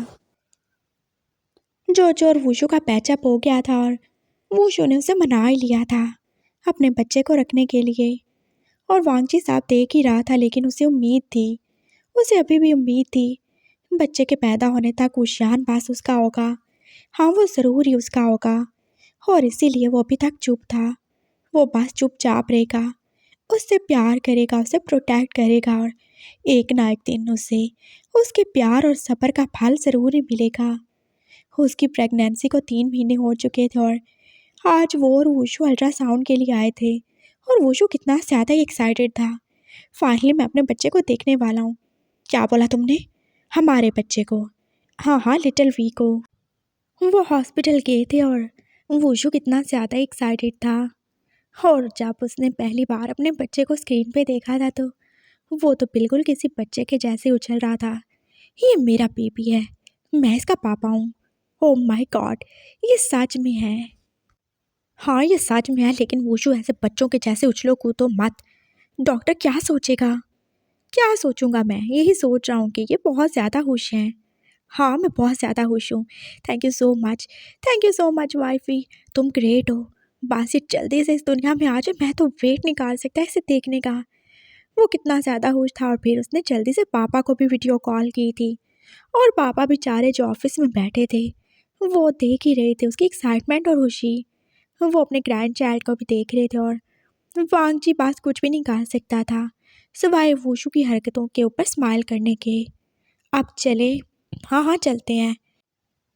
जोजो और वूशु का पैचअप हो गया था और वूशु ने उसे मना ही लिया था अपने बच्चे को रखने के लिए। और वांगजी साहब देख ही रहा था, लेकिन उसे उम्मीद थी, उसे अभी भी उम्मीद थी बच्चे के पैदा होने तक उशियान पास उसका होगा। हाँ, वो ज़रूर ही उसका होगा, और इसीलिए वो अभी तक चुप था। वो बस चुपचाप रहेगा, उससे प्यार करेगा, उसे प्रोटेक्ट करेगा और एक ना एक दिन उसे उसके प्यार और सब्र का फल ज़रूर ही मिलेगा। उसकी प्रेगनेंसी को 3 महीने हो चुके थे और आज वो और वुशु अल्ट्रासाउंड के लिए आए थे और वुशु कितना ज़्यादा एक्साइटेड था। फाइनली मैं अपने बच्चे को देखने वाला हूँ। क्या बोला तुमने? हमारे बच्चे को? हाँ हाँ, लिटिल वी को। वो हॉस्पिटल गए थे और वुशु कितना ज़्यादा एक्साइटेड था। और जब उसने पहली बार अपने बच्चे को स्क्रीन पे देखा था तो वो तो बिल्कुल किसी बच्चे के जैसे उछल रहा था। ये मेरा बेबी है, मैं इसका पापा हूँ। ओह माय गॉड, ये सच में है। हाँ ये सच में है, लेकिन वुशु ऐसे बच्चों के जैसे उछलो कूदो मत। डॉक्टर क्या सोचेगा? क्या सोचूंगा, मैं यही सोच रहा हूँ कि ये बहुत ज़्यादा खुश हैं। हाँ मैं बहुत ज़्यादा खुश हूँ। Thank you so much, thank you so much wifey, तुम ग्रेट हो। बस ये जल्दी से इस दुनिया में आ जाए, मैं तो वेट नहीं कर सकता इसे देखने का। वो कितना ज़्यादा खुश था और फिर उसने जल्दी से पापा को भी वीडियो कॉल की थी और पापा बेचारे जो ऑफिस में बैठे थे वो देख ही रहे थे उसकी एक्साइटमेंट और खुशी। वो अपने ग्रैंड चाइल्ड को भी देख रहे थे और वांगजी पास कुछ भी नहीं कर सकता था सिवाय वुशु की हरकतों के ऊपर स्माइल करने के। अब चले? हाँ हाँ चलते हैं।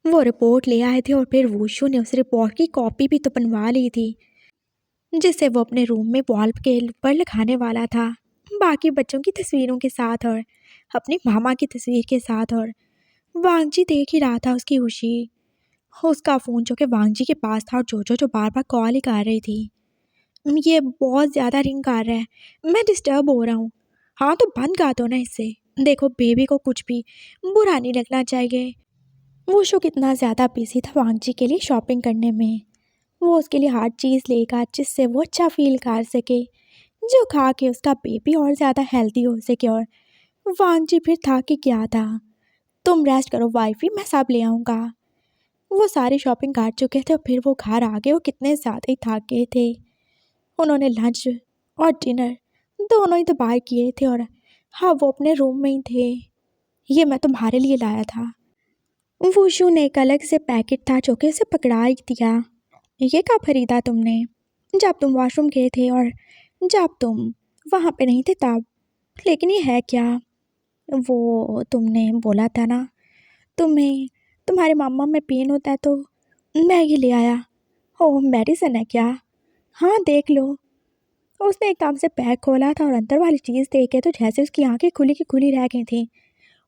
वो रिपोर्ट ले आए थे और फिर वुशु ने उस रिपोर्ट की कॉपी भी तो बनवा ली थी जिसे वो अपने रूम में वॉल के ऊपर लगाने वाला था, बाकी बच्चों की तस्वीरों के साथ और अपनी मामा की तस्वीर के साथ। और वांगजी देख ही रहा था उसकी खुशी। उसका फ़ोन जो कि वांगजी के पास था और जो बार बार कॉल ही कर रही थी। ये बहुत ज़्यादा रिंग कर रहा है, मैं डिस्टर्ब हो रहा हूँ। हाँ तो बंद कर दो ना इससे। देखो बेबी को कुछ भी बुरा नहीं लगना चाहिए। वो शो कितना ज़्यादा बिजी था वांगजी के लिए शॉपिंग करने में। वो उसके लिए हर चीज़ लेगा जिससे वो अच्छा फील कर सके, जो खा के उसका बेबी और ज़्यादा हेल्दी हो सके। और वांगजी फिर था कि क्या था। तुम रेस्ट करो वाइफी, मैं सब ले आऊँगा। वो सारी शॉपिंग कर चुके थे और फिर वो घर आ गए। वो कितने ज़्यादा ही थक गए थे। उन्होंने लंच और डिनर दोनों ही तो बाहर किए थे और हाँ वो अपने रूम में ही थे। ये मैं तुम्हारे लिए लाया था। वुशु ने एक अलग से पैकेट था जो कि उसे पकड़ा ही दिया। ये कब खरीदा तुमने? जब तुम वॉशरूम गए थे और जब तुम वहाँ पे नहीं थे तब। लेकिन ये है क्या? वो तुमने बोला था ना तुम्हें तुम्हारे मामा में पेन होता है तो मैं ये ले आया। ओह मेडिसिन है क्या? हाँ देख लो। उसने एकदम से बैग खोला था और अंदर वाली चीज़ देखे तो जैसे उसकी आंखें खुली की खुली रह गई थी।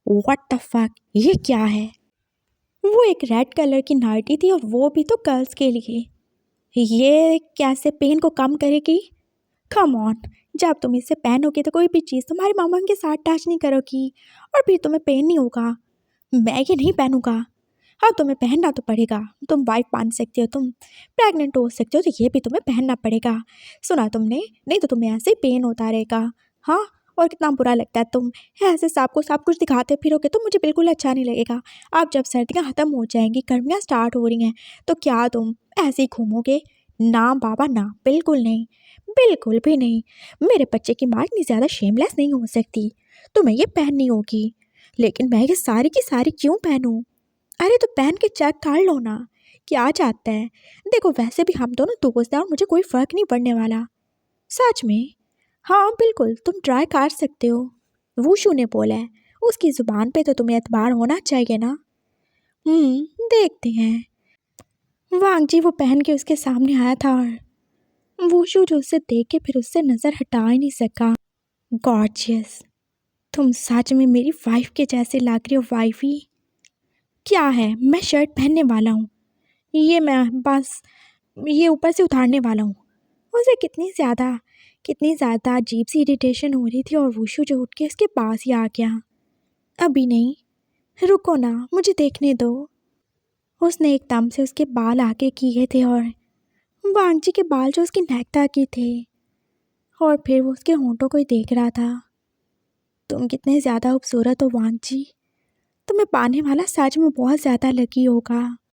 व्हाट द फक, ये क्या है? वो एक रेड कलर की नाइटी थी और वो भी तो गर्ल्स के लिए। ये कैसे पेन को कम करेगी? कम ऑन, जब तुम इसे पहनोगे तो कोई भी चीज़ तुम्हारे मामा के साथ टच नहीं करोगी और फिर तुम्हें पेन नहीं होगा। मैं ये नहीं पहनूंगा। हाँ तुम्हें पहनना तो पड़ेगा, तुम वाइफ बन सकती हो, तुम प्रेग्नेंट हो सकते हो तो ये भी तुम्हें पहनना पड़ेगा। सुना तुमने? नहीं तो तुम्हें ऐसे ही पेन होता रहेगा। हाँ और कितना बुरा लगता है, तुम ऐसे सबको सब कुछ दिखाते फिरोगे तो मुझे बिल्कुल अच्छा नहीं लगेगा। अब जब सर्दियाँ ख़त्म हो जाएंगी, गर्मियाँ स्टार्ट हो रही हैं, तो क्या तुम ऐसे ही घूमोगे? ना बाबा ना, बिल्कुल नहीं, बिल्कुल भी नहीं। मेरे बच्चे की माँ इतनी ज़्यादा शेमलेस नहीं हो सकती। तुम्हें ये पहननी होगी। लेकिन मैं ये सारी की सारी क्यों पहनूं? अरे तो पहन के चेक कर लो ना, क्या चाहता है। देखो वैसे भी हम दोनों दोस्त हैं और मुझे कोई फ़र्क नहीं पड़ने वाला। सच में? हाँ बिल्कुल, तुम ट्राई कर सकते हो। वुशु ने बोला है, उसकी ज़ुबान पे तो तुम्हें एतबार होना चाहिए ना। देखते हैं। वांगजी वो पहन के उसके सामने आया था और वुशु जो उसे देख के फिर उससे नज़र हटा ही नहीं सका। गॉर्जियस, तुम सच में मेरी वाइफ के जैसे लग रही हो वाइफी। क्या है, मैं शर्ट पहनने वाला हूँ। ये मैं बस ये ऊपर से उतारने वाला हूँ। उसे कितनी ज़्यादा अजीब सी इरिटेशन हो रही थी और वुशु जो उठ के उसके पास ही आ गया। अभी नहीं, रुको ना, मुझे देखने दो। उसने एकदम से उसके बाल आगे किए थे और वांगजी के बाल जो उसकी नेक तक की थे और फिर वो उसके होंठों को ही देख रहा था। तुम कितने ज़्यादा खूबसूरत हो वांगजी, तुम्हें पाने वाला सच में बहुत ज़्यादा लकी होगा।